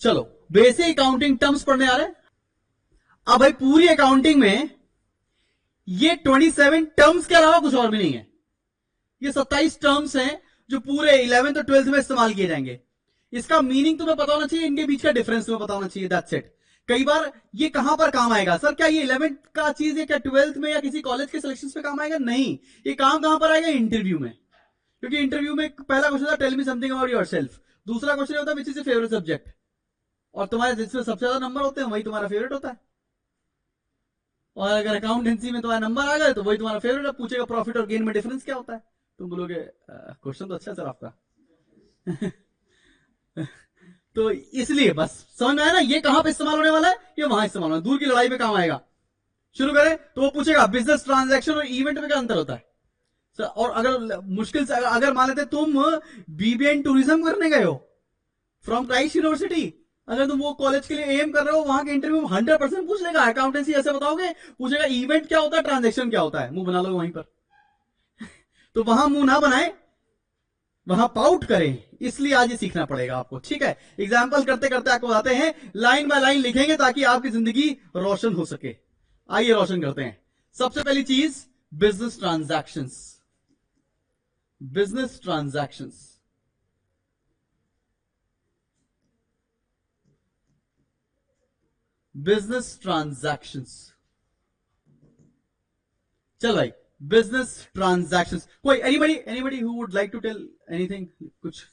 चलो basic accounting terms पढ़ने आ रहे हैं। अब भाई पूरी अकाउंटिंग में ये 27 टर्म्स के अलावा कुछ और भी नहीं है। ये 27 टर्म्स हैं जो पूरे 11th और 12th में इस्तेमाल किए जाएंगे। इसका मीनिंग तुम्हें पता होना चाहिए, इनके बीच का डिफरेंस तुम्हें पता होना चाहिए, दैट्स इट। कई बार ये कहां पर काम आएगा, सर क्या ये 11th का चीज है क्या 12th में या किसी कॉलेज के सिलेक्शन में काम आएगा? नहीं, ये काम कहां पर आएगा? इंटरव्यू में। क्योंकि इंटरव्यू में पहला क्वेश्चन होता है tell me something about yourself, दूसरा क्वेश्चन होता है which is your favourite subject, और तुम्हारे जिसमें सबसे ज्यादा नंबर होते हैं वही तुम्हारा फेवरेट होता है। और अगर अकाउंटेंसी में तुम्हारे नंबर आ गए तो वही तुम्हारा फेवरेट है। पूछेगा प्रॉफिट और गेन में डिफरेंस क्या होता है, तुम बोलोगे क्वेश्चन तो अच्छा है सर आपका। तो इसलिए बस समझ में आया ना, ये कहां पे इस्तेमाल होने वाला है, ये वहां इस्तेमाल होने, दूर की लड़ाई में काम आएगा। शुरू करें तो वो पूछेगा बिजनेस ट्रांजैक्शन और इवेंट में क्या अंतर होता है। और अगर मुश्किल से अगर मान लेते तुम बीबीए इन टूरिज्म करने गए हो फ्रॉम क्राइस्ट यूनिवर्सिटी, अगर तुम वो कॉलेज के लिए एम कर रहे हो, वहां के इंटरव्यू में 100% पूछ लेगा। अकाउंटेंसी ऐसे बताओगे, पूछेगा इवेंट क्या होता है, ट्रांजैक्शन क्या होता है, मुंह बना लो वहीं पर। तो वहां मुंह ना बनाए, वहां पाउट करें, इसलिए आज ये सीखना पड़ेगा आपको, ठीक है। एग्जाम्पल करते करते आपको बताते हैं, लाइन बाय लाइन लिखेंगे ताकि आपकी जिंदगी रोशन हो सके। आइए रोशन करते हैं। सबसे पहली चीज business transactions. Business transactions, business transactions. चल भाई, बिजनेस ट्रांजैक्शंस। कोई anybody who would like to tell anything, कुछ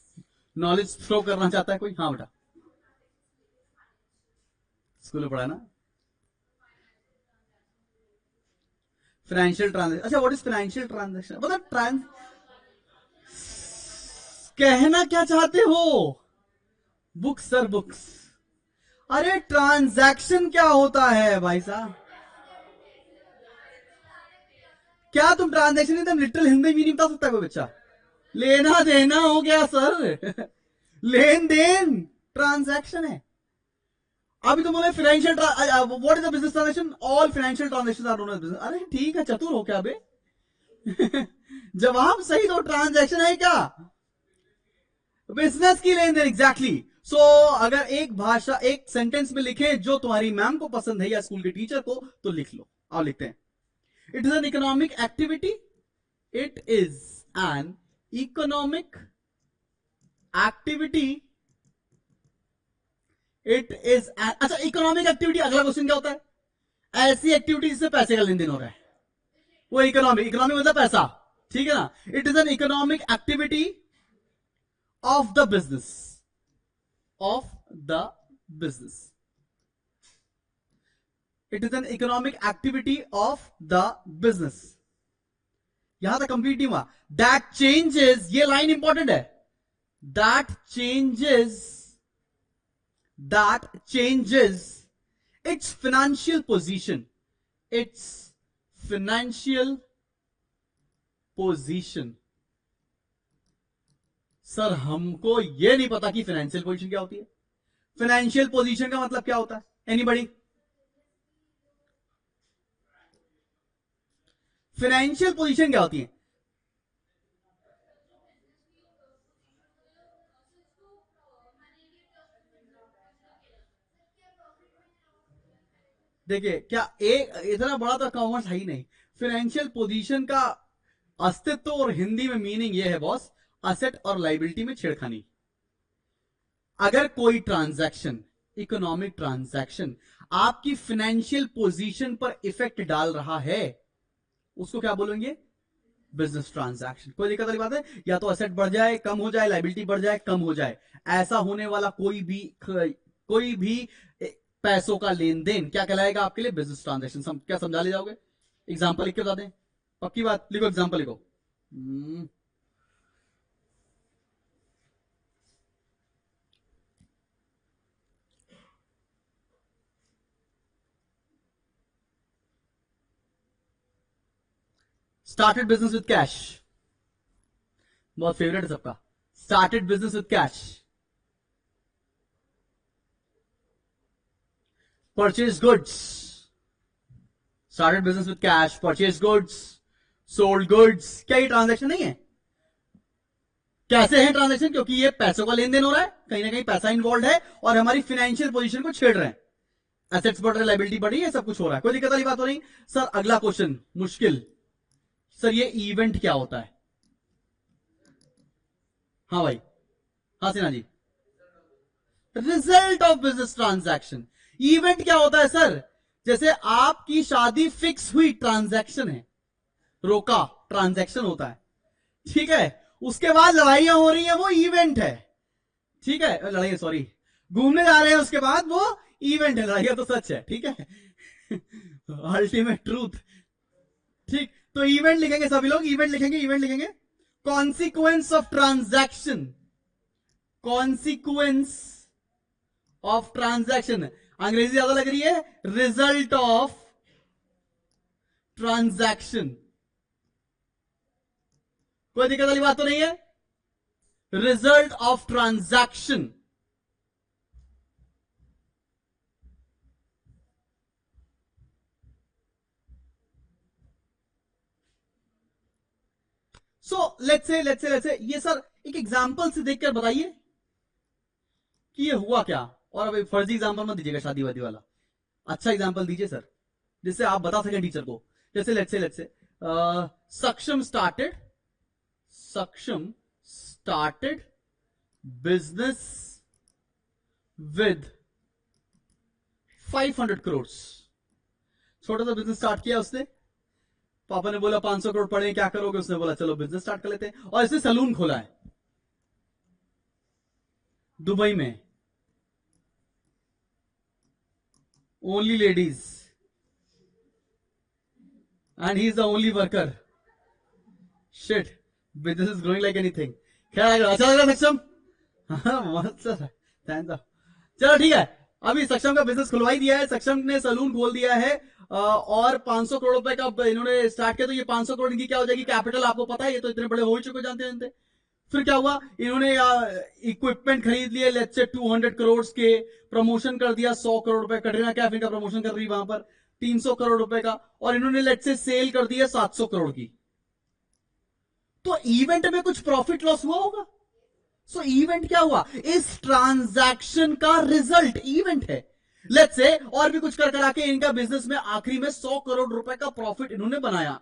नॉलेज थ्रो करना चाहता है कोई? हाँ बेटा, स्कूल में पढ़ा है ना। फाइनेंशियल ट्रांजैक्शन, अच्छा व्हाट इज फाइनेंशियल ट्रांजैक्शन? मतलब कहना क्या चाहते हो? Books sir books. अरे ट्रांजैक्शन क्या होता है भाई साहब? क्या तुम ट्रांजैक्शन एकदम लिटरल हिंदी मीनिंग बता सकता है कोई बच्चा? लेना देना हो गया सर, लेन देन ट्रांजैक्शन है। अभी तुम बोले financial, what is the business transaction? All financial transaction are known as business. अरे ठीक है, चतुर हो क्या बे? जवाब सही दो, ट्रांजैक्शन है क्या? बिजनेस की लेन देन, एग्जैक्टली। सो अगर एक भाषा एक सेंटेंस में लिखे जो तुम्हारी मैम को पसंद है या स्कूल के टीचर को, तो लिख लो। आओ लिखते हैं। It is an economic activity, it is an economic activity, it is अच्छा इकोनॉमिक एक्टिविटी। अगला क्वेश्चन क्या होता है? ऐसी एक्टिविटी जिससे पैसे का लेन देन हो रहा है, वो इकोनॉमिक। इकोनॉमिक मतलब पैसा, ठीक है ना। It is an economic activity of the business, of the business. It is an economic activity of the business. यहां तक कंप्लीट नहीं हुआ। दैट चेंजेस, ये लाइन इंपॉर्टेंट है, that changes its financial position, its financial position। Sir हमको यह नहीं पता कि फाइनेंशियल पोजीशन क्या होती है। फाइनेंशियल पोजीशन का मतलब क्या होता है? एनीबडी? फाइनेंशियल पोजीशन क्या होती है? देखिए, क्या एक इतना बड़ा तो कॉमर्स है ही नहीं। फाइनेंशियल पोजीशन का अस्तित्व और हिंदी में मीनिंग यह है बॉस, असेट और लाइबिलिटी में छेड़खानी। अगर कोई ट्रांजैक्शन, इकोनॉमिक ट्रांजैक्शन आपकी फाइनेंशियल पोजीशन पर इफेक्ट डाल रहा है, उसको क्या बोलेंगे? Business transaction. कोई दिक्कत वाली बात है? या तो असेट बढ़ जाए, कम हो जाए, लाइबिलिटी बढ़ जाए, कम हो जाए, ऐसा होने वाला कोई भी पैसों का लेन देन क्या कहलाएगा आपके लिए? Business transaction. क्या समझा ले जाओगे? एग्जांपल लिख के बता दें, पक्की बात, लिखो एग्जांपल लिखो। स्टार्टेड बिजनेस विद कैश, बहुत फेवरेट है सबका। Started business with cash, purchase goods, started business with cash, purchase goods, sold goods. क्या ये ट्रांजैक्शन नहीं है? कैसे है ट्रांजैक्शन? क्योंकि ये पैसों का लेन देन हो रहा है, कहीं ना कहीं पैसा इन्वॉल्व है और हमारी फाइनेंशियल पोजीशन को छेड़ रहे हैं, एसेट्स बढ़ रहे, लायबिलिटी बढ़ रही है, सब कुछ हो रहा है, कोई दिक्कत वाली बात हो रही। सर अगला क्वेश्चन मुश्किल, सर ये इवेंट क्या होता है? हाँ भाई, हाँ Sinha ji, result of business transaction. Event क्या होता है सर? जैसे आपकी शादी फिक्स हुई, ट्रांजैक्शन है, रोका, ट्रांजैक्शन होता है, ठीक है। उसके बाद लड़ाइयां हो रही हैं, वो इवेंट है, ठीक है। लड़ाई, सॉरी, घूमने जा रहे हैं, उसके बाद वो इवेंट है, लड़ाइयां तो सच है, ठीक है। अल्टीमेट ट्रूथ, ठीक। तो इवेंट लिखेंगे सभी लोग, इवेंट लिखेंगे, इवेंट लिखेंगे। Consequence of transaction, consequence of transaction, अंग्रेजी ज्यादा लग रही है, रिजल्ट ऑफ ट्रांजैक्शन। कोई दिक्कत वाली बात तो नहीं है? Result of transaction. So let's say ये सर एक एग्जांपल से देखकर बताइए कि ये हुआ क्या। और अब फर्जी एग्जांपल मत दीजिएगा शादी वादी वाला, अच्छा एग्जांपल दीजिए सर, जिससे आप बता सकें टीचर को। जैसे लेट्स से सक्षम स्टार्टेड बिजनेस विद 500 करोड़। छोटा सा बिजनेस स्टार्ट किया उसने, पापा ने बोला 500 करोड़ पड़े, क्या करोगे? उसने बोला चलो बिजनेस स्टार्ट कर लेते हैं, और इसने सैलून खोला है दुबई में, only ladies, and he is the only worker. Shit, business is growing like anything. खैर अच्छा लग रहा है सक्षम, मस्त सर, चलो ठीक है। अभी सक्षम का बिजनेस खुलवा ही दिया है, सक्षम ने सैलून खोल दिया है, और 500 करोड़ रुपए का इन्होंने स्टार्ट किया। तो ये 500 करोड़ इनकी क्या हो जाएगी? कैपिटल, आपको पता है, ये तो इतने बड़े हो ही चुके, जानते। फिर क्या हुआ? इन्होंने इक्विपमेंट खरीद लिए, लेट्स से 200 करोड़ के, प्रमोशन कर दिया 100 करोड़ रुपए, कटरीना कैफ इनका प्रमोशन कर रही वहां पर 300 करोड़ रुपए का, और इन्होंने लेट्स से सेल कर दिया 700 करोड़ की। तो इवेंट में कुछ प्रॉफिट लॉस हुआ होगा। सो इवेंट क्या हुआ? इस ट्रांजैक्शन का रिजल्ट इवेंट है। लेट्स से और भी कुछ कर करा के इनका बिजनेस में आखिरी में 100 करोड़ रुपए का प्रॉफिट इन्होंने बनाया।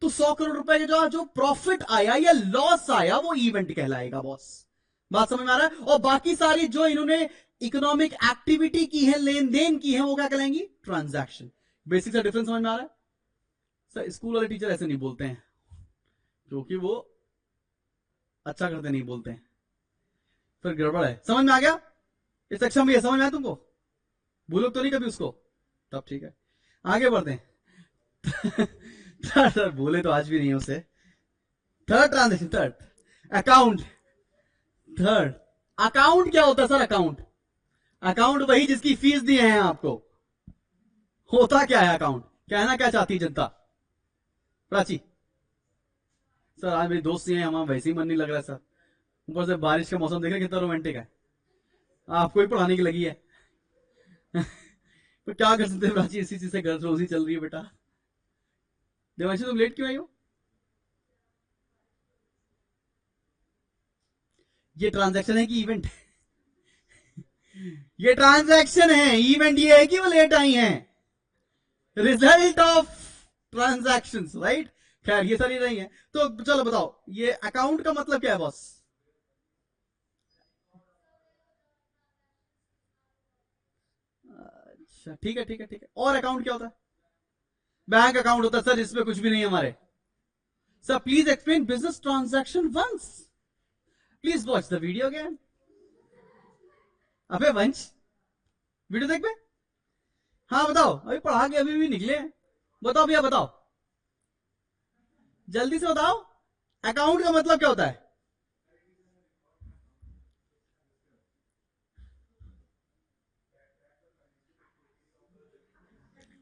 तो 100 करोड़ रुपए का जो प्रॉफिट आया या लॉस आया, वो इवेंट कहलाएगा बॉस। बात समझ में आ रहा है? और बाकी सारी जो इन्होंने इकोनॉमिक एक्टिविटी की है, लेन देन की है, वो क्या कहलाएंगी? ट्रांजैक्शन। बेसिक सा डिफरेंस समझ में आ रहा है? सर स्कूल वाले टीचर ऐसे नहीं बोलते हैं, क्योंकि वो अच्छा करते नहीं बोलते हैं, फिर गड़बड़ है। समझ में आ गया? इस सक्षम भी है, समझ में आया तुमको? भूलो तो नहीं कभी उसको? तब ठीक है, आगे बढ़ते हैं। थर्ड, बोले तो आज भी नहीं है उसे। Third transaction, third account. Third account क्या होता है सर? अकाउंट वही जिसकी फीस दिए हैं आपको। होता क्या है अकाउंट? कहना क्या चाहती है जनता? प्राची सर, आज मेरी दोस्त हैं, हमारा वैसे ही मन नहीं लग रहा है सर, ऊपर से बारिश का मौसम देख रहे कितना रोमांटिक है, आपको ही पढ़ाने की लगी है। तो क्या कर सकते हैं प्राची, इसी चीज से घर रोजी चल रही है बेटा। देवांशी तुम लेट क्यों आई हो? ये ट्रांजैक्शन है कि इवेंट? ये ट्रांजैक्शन है, इवेंट ये है कि वो लेट आई हैं। Result of transaction, right? खैर ये सारी नहीं है, तो चलो बताओ ये अकाउंट का मतलब क्या है बॉस? अच्छा ठीक है। और अकाउंट क्या होता है? बैंक अकाउंट होता है सर, इसमें कुछ भी नहीं है हमारे। Sir please explain business transaction once, please watch the video again. अबे वंश, वीडियो देख पे। हाँ बताओ, अभी पढ़ा के अभी भी निकले हैं, बताओ भैया बताओ, जल्दी से बताओ, अकाउंट का मतलब क्या होता है?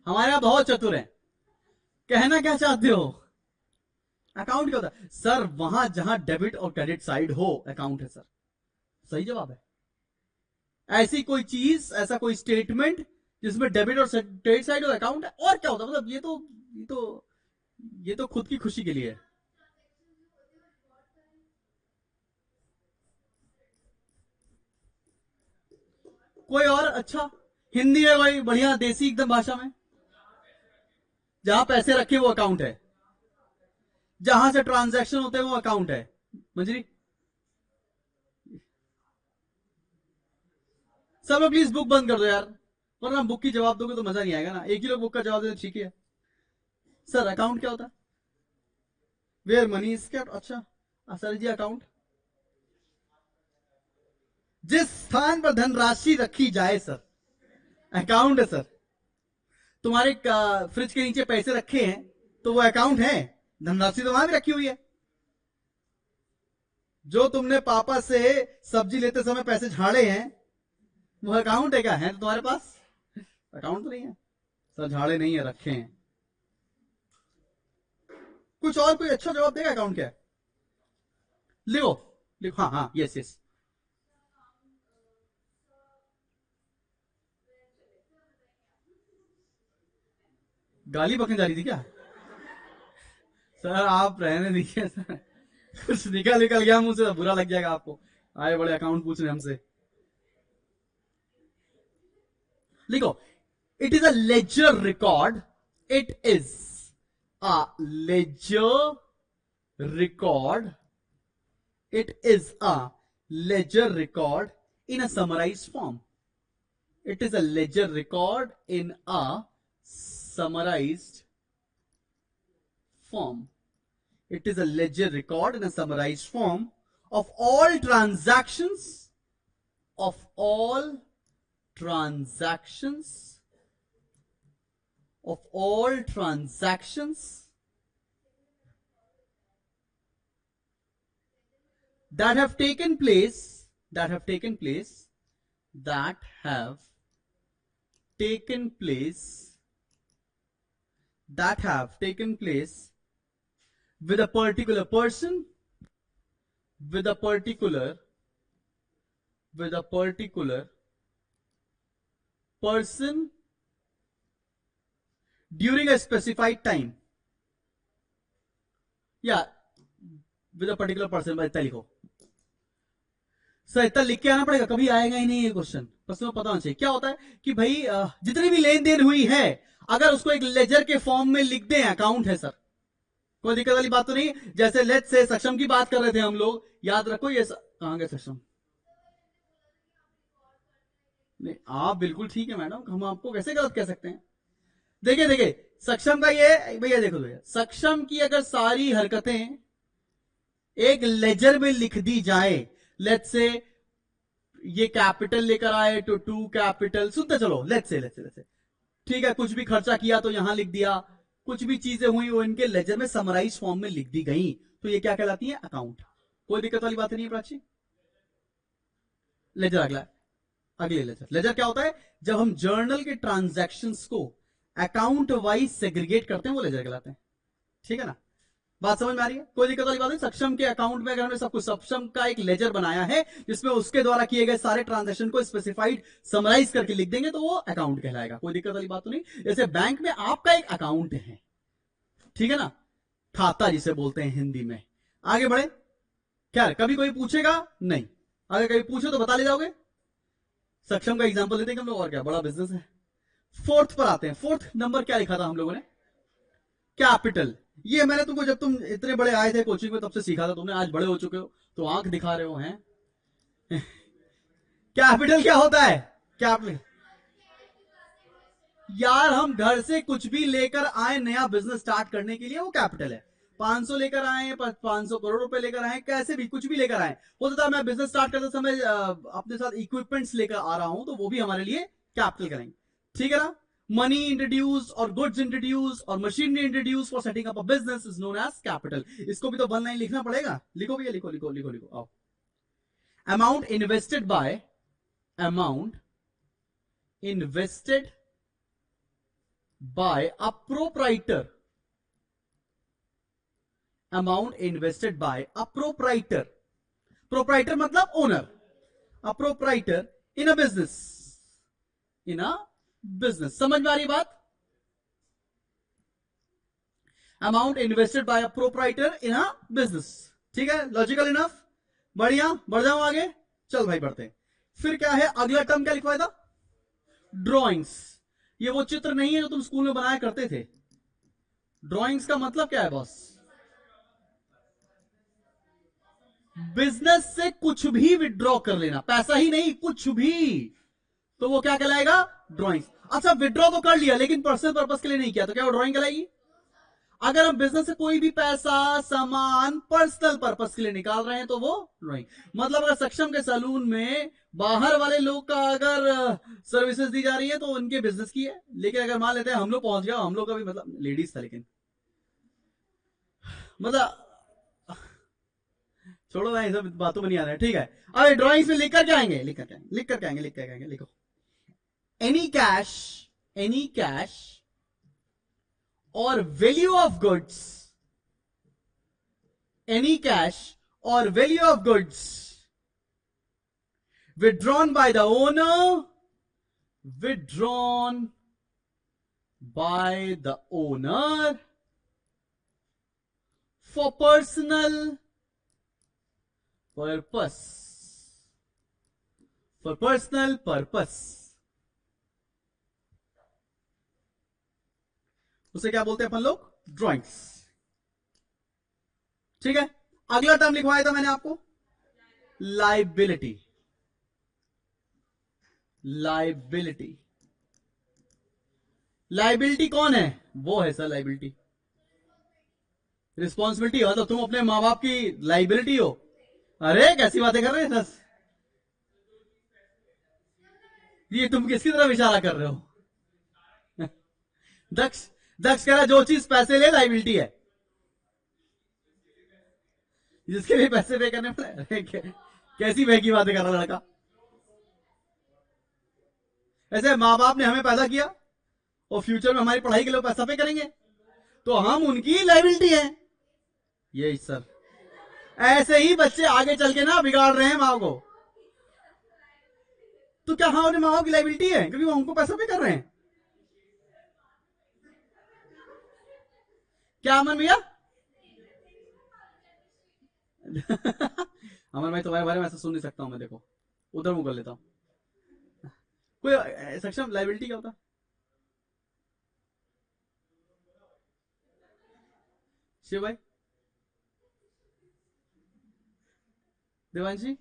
हमारे यहां बहुत चतुर है, कहना क्या चाहते हो? अकाउंट क्या होता है सर? वहां जहां डेबिट और क्रेडिट साइड हो, अकाउंट है सर। सही जवाब है। ऐसी कोई चीज, ऐसा कोई स्टेटमेंट जिसमें डेबिट और क्रेडिट साइड हो, अकाउंट है। और क्या होता है? मतलब ये तो खुद की खुशी के लिए है। कोई और अच्छा हिंदी में कोई बढ़िया देसी एकदम भाषा में, जहां पैसे रखे वो अकाउंट है, जहां से ट्रांजैक्शन होते हैं वो अकाउंट है। मंजरी सब लोग प्लीज बुक बंद कर दो यार, वरना बुक की जवाब दोगे तो मजा नहीं आएगा ना। एक ही लोग बुक का जवाब दे तो ठीक है। सर अकाउंट क्या होता है? Where money is kept. अच्छा सर जी अकाउंट जिस स्थान पर धनराशि रखी जाए सर, अकाउंट है सर। तुम्हारे फ्रिज के नीचे पैसे रखे हैं तो वो अकाउंट है, धनराशि तो वहां भी रखी हुई है। जो तुमने पापा से सब्जी लेते समय पैसे झाड़े हैं वो अकाउंट है क्या? है तो तुम्हारे पास? अकाउंट तो नहीं है सर, झाड़े नहीं है, रखे हैं। कुछ और कोई अच्छा जवाब देगा अकाउंट क्या है? लिखो लिखो, हाँ हाँ यस यस। गाली बकने जा रही थी क्या? सर आप रहने दीजिए सर, कुछ निकल निकल गया मुंह से बुरा लग जाएगा आपको। आए बड़े अकाउंट पूछ रहे हमसे। लिखो, it is a ledger record, it is a ledger record, it is a ledger record in a summarized form. It is a ledger record in a summarized form. It is a ledger record in a summarized form of all transactions, of all transactions, of all transactions that have taken place, that have taken place, that have taken place, that have taken place with a particular person, with a particular person during a specified time. Yeah, with a particular person, by इतना लिखो sir, इतना लिख के आना पड़ेगा, कभी आएगा ही नहीं ये क्वेश्चन, बस तुम्हें पता होना चाहिए। क्या होता है कि भाई जितनी भी लेन देन हुई है अगर उसको एक लेजर के फॉर्म में लिख दें, अकाउंट है सर, कोई दिक्कत वाली बात तो नहीं। जैसे लेट्स से सक्षम की बात कर रहे थे हम लोग, याद रखो ये कहां गए सक्षम? नहीं आप बिल्कुल ठीक है मैडम, हम आपको कैसे गलत कह सकते हैं? देखिए देखिए सक्षम का ये भैया देखो भैया, सक्षम की अगर सारी हरकतें एक लेजर में लिख दी जाए, लेट्स से ये कैपिटल लेकर आए तो टू कैपिटल, सुनते चलो, लेट्स से ठीक है, कुछ भी खर्चा किया तो यहां लिख दिया, कुछ भी चीजें हुई वो इनके लेजर में समराइज फॉर्म में लिख दी गई, तो ये क्या कहलाती है? अकाउंट। कोई दिक्कत वाली बात नहीं है प्राची। लेजर अगले लेजर क्या होता है? जब हम जर्नल के ट्रांजैक्शंस को अकाउंट वाइज सेग्रीगेट करते हैं वो लेजर कहलाते हैं। ठीक है ना, बात समझ में आ रही है? कोई दिक्कत वाली बात नहीं। सक्षम के अकाउंट में अगर हमने सब कुछ सक्षम का एक लेजर बनाया है जिसमें उसके द्वारा किए गए सारे ट्रांजैक्शन को स्पेसिफाइड समराइज करके लिख देंगे तो वो अकाउंट कहलाएगा। कोई दिक्कत वाली बात तो नहीं। जैसे बैंक में आपका एक अकाउंट है, ठीक है ना, खाता जिसे बोलते हैं हिंदी में। आगे बढ़े, क्या कभी कोई पूछेगा? नहीं। अगर कभी पूछे तो बता ले जाओगे। सक्षम का एग्जाम्पल लेते हैं हम लोग, और क्या बड़ा बिजनेस है। फोर्थ पर आते हैं। फोर्थ नंबर क्या लिखा था हम लोगों ने? कैपिटल। ये मैंने तुमको जब तुम इतने बड़े आए थे कोचिंग में तब से सीखा था, तुमने आज बड़े हो चुके हो तो आंख दिखा रहे हो हैं। कैपिटल क्या होता है? कैपिटल यार हम घर से कुछ भी लेकर आए नया बिजनेस स्टार्ट करने के लिए, वो कैपिटल है। 500 लेकर आए, 500 करोड़ रुपए लेकर आए, कैसे भी कुछ भी लेकर आए, हो सकता है मैं बिजनेस स्टार्ट करते समय अपने साथ इक्विपमेंट्स लेकर आ रहा हूं तो वो भी हमारे लिए कैपिटल करेंगे। ठीक है ना? मनी इंट्रोड्यूस और गुड्स इंट्रोड्यूस और machinery introduce for setting up a business is known as capital. इसको भी तो वन लाइन लिखना पड़ेगा। लिखो भैया, लिखो लिखो लिखो लिखो आओ। Amount invested bye, amount invested by a proprietor, amount invested by a proprietor, proprietor मतलब owner, a proprietor in a business, in a business। समझ में आ रही बात? amount invested by a proprietor in a business। ठीक है, logical enough. बढ़िया, बढ़ जाओ आगे। चल भाई बढ़ते हैं। फिर क्या है अगला टर्म, क्या लिखवाया था? ड्रॉइंग्स। ये वो चित्र नहीं है जो तुम स्कूल में बनाया करते थे। ड्रॉइंग्स का मतलब क्या है बॉस? बिजनेस से कुछ भी विड्रॉ कर लेना, पैसा ही नहीं कुछ भी, तो वो क्या कहलाएगा? ड्रॉइंग्स। अच्छा विड्रॉ तो कर लिया लेकिन पर्सनल पर्पस के लिए नहीं किया, तो क्या वो ड्रॉइंग कहलाएगी? अगर हम बिजनेस से कोई भी पैसा सामान पर्सनल पर्पस के लिए निकाल रहे हैं तो वो ड्रॉइंग। मतलब अगर सक्षम के सैलून में बाहर वाले लोग का अगर सर्विसेज दी जा रही है तो उनके बिजनेस की है, लेकिन अगर मान लेते हैं हम लोग पहुंच गया, हम लोग का भी मतलब लेडीज था, लेकिन मतलब छोड़ो ना, सब बातों में नहीं आ रहा है, ठीक है। अब ड्रॉइंग्स में लिख कर क्या आएंगे? लिख कर क्या आएंगे? लिख कर क्या आएंगे? लिख कर क्या आएंगे? लिखो एनी कैश और value of goods, any cash or value of goods withdrawn by the owner, withdrawn by the owner for personal purpose, for personal purpose, उसे क्या बोलते हैं अपन लोग? ड्रॉइंग्स। ठीक है। अगला टर्म लिखवाया था मैंने आपको, लाइबिलिटी। लाइबिलिटी, लाइबिलिटी कौन है? वो है सर लाइबिलिटी। रिस्पॉन्सिबिलिटी हो तो तुम अपने मां बाप की लाइबिलिटी हो। अरे कैसी बातें कर रहे हैं सर, ये तुम किसकी तरफ इशारा कर रहे हो? दक्ष दक्ष कह रहा जो चीज पैसे ले लाइबिलिटी है, जिसके लिए पैसे पे करने पड़े। कैसी बह की बातें कर रहा लड़का? ऐसे मां बाप ने हमें पैदा किया और फ्यूचर में हमारी पढ़ाई के लिए पैसा पे करेंगे तो हम उनकी लाइबिलिटी है। यही सर, ऐसे ही बच्चे आगे चल के ना बिगाड़ रहे हैं माँ को। तो क्या हम अपने माँ बाप की लाइबिलिटी है क्योंकि वो हमको पैसा पे कर रहे हैं? क्या अमन भैया? अमन भाई तुम्हारे बारे में ऐसा सुन नहीं सकता हूं मैं, देखो उधर मुंह कर लेता हूं। कोई सक्षम लाइबिलिटी क्या होता? शिव भाई, देवांशी,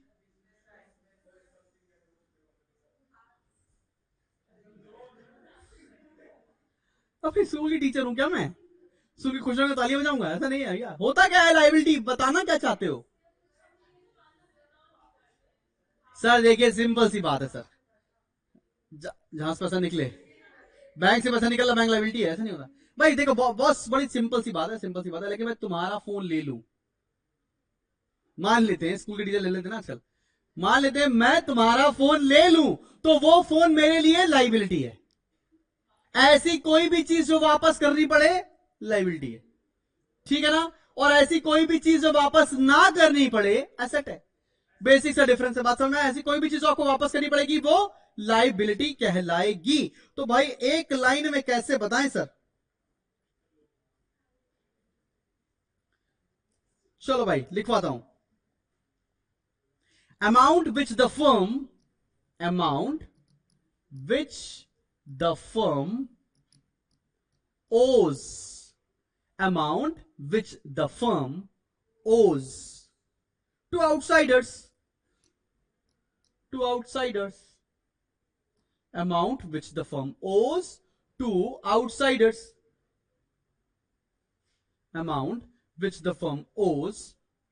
अपनी स्कूल की टीचर हूं क्या मैं? स्कूल की खुशियों में तालियां बजाऊंगा? ऐसा नहीं है भैया। होता क्या है लाइबिलिटी, बताना क्या चाहते हो? सर देखिए सिंपल सी बात है सर, जहां से पैसा निकले, बैंक से पैसा निकला बैंक लाइबिलिटी है, ऐसा नहीं होता भाई। देखो बॉस बड़ी सिंपल सी बात है, सिंपल सी बात है। लेकिन मैं तुम्हारा फोन ले लूं, मान लेते हैं स्कूल के टीचर ले लेते हैं ना आजकल, मान लेते हैं मैं तुम्हारा फोन ले लूं तो वो फोन मेरे लिए लाइबिलिटी है। ऐसी कोई भी चीज जो वापस करनी पड़े लाइबिलिटी है, ठीक है ना? और ऐसी कोई भी चीज जो वापस ना करनी पड़े एसेट है। बेसिक सा डिफरेंस है, बात समझ में? ऐसी कोई भी चीज आपको वापस करनी पड़ेगी वो लाइबिलिटी कहलाएगी। तो भाई एक लाइन में कैसे बताएं सर? चलो भाई लिखवाता हूं। Amount which the firm, amount which the firm owes, amount which the firm owes to outsiders, to outsiders, amount which the firm owes to outsiders, amount which the firm owes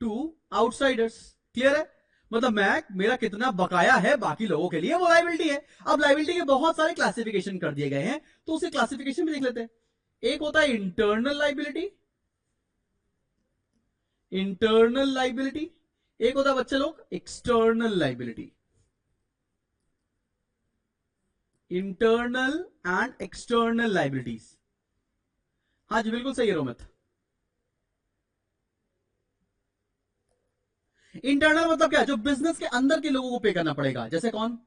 to outsiders। Clear है? मतलब मेरा कितना बकाया है बाकी लोगों के लिए, वो लाइबिलिटी है। अब लाइबिलिटी के बहुत सारे क्लासिफिकेशन कर दिए गए हैं तो उसे क्लासिफिकेशन भी देख लेते हैं। एक होता है इंटरनल लाइबिलिटी, इंटरनल लाइबिलिटी। एक होता है बच्चे लोग external liability, internal and external liabilities. हाँ जी बिल्कुल सही है रोमित। इंटरनल मतलब क्या? जो बिजनेस के अंदर के लोगों को पे करना पड़ेगा। जैसे कौन?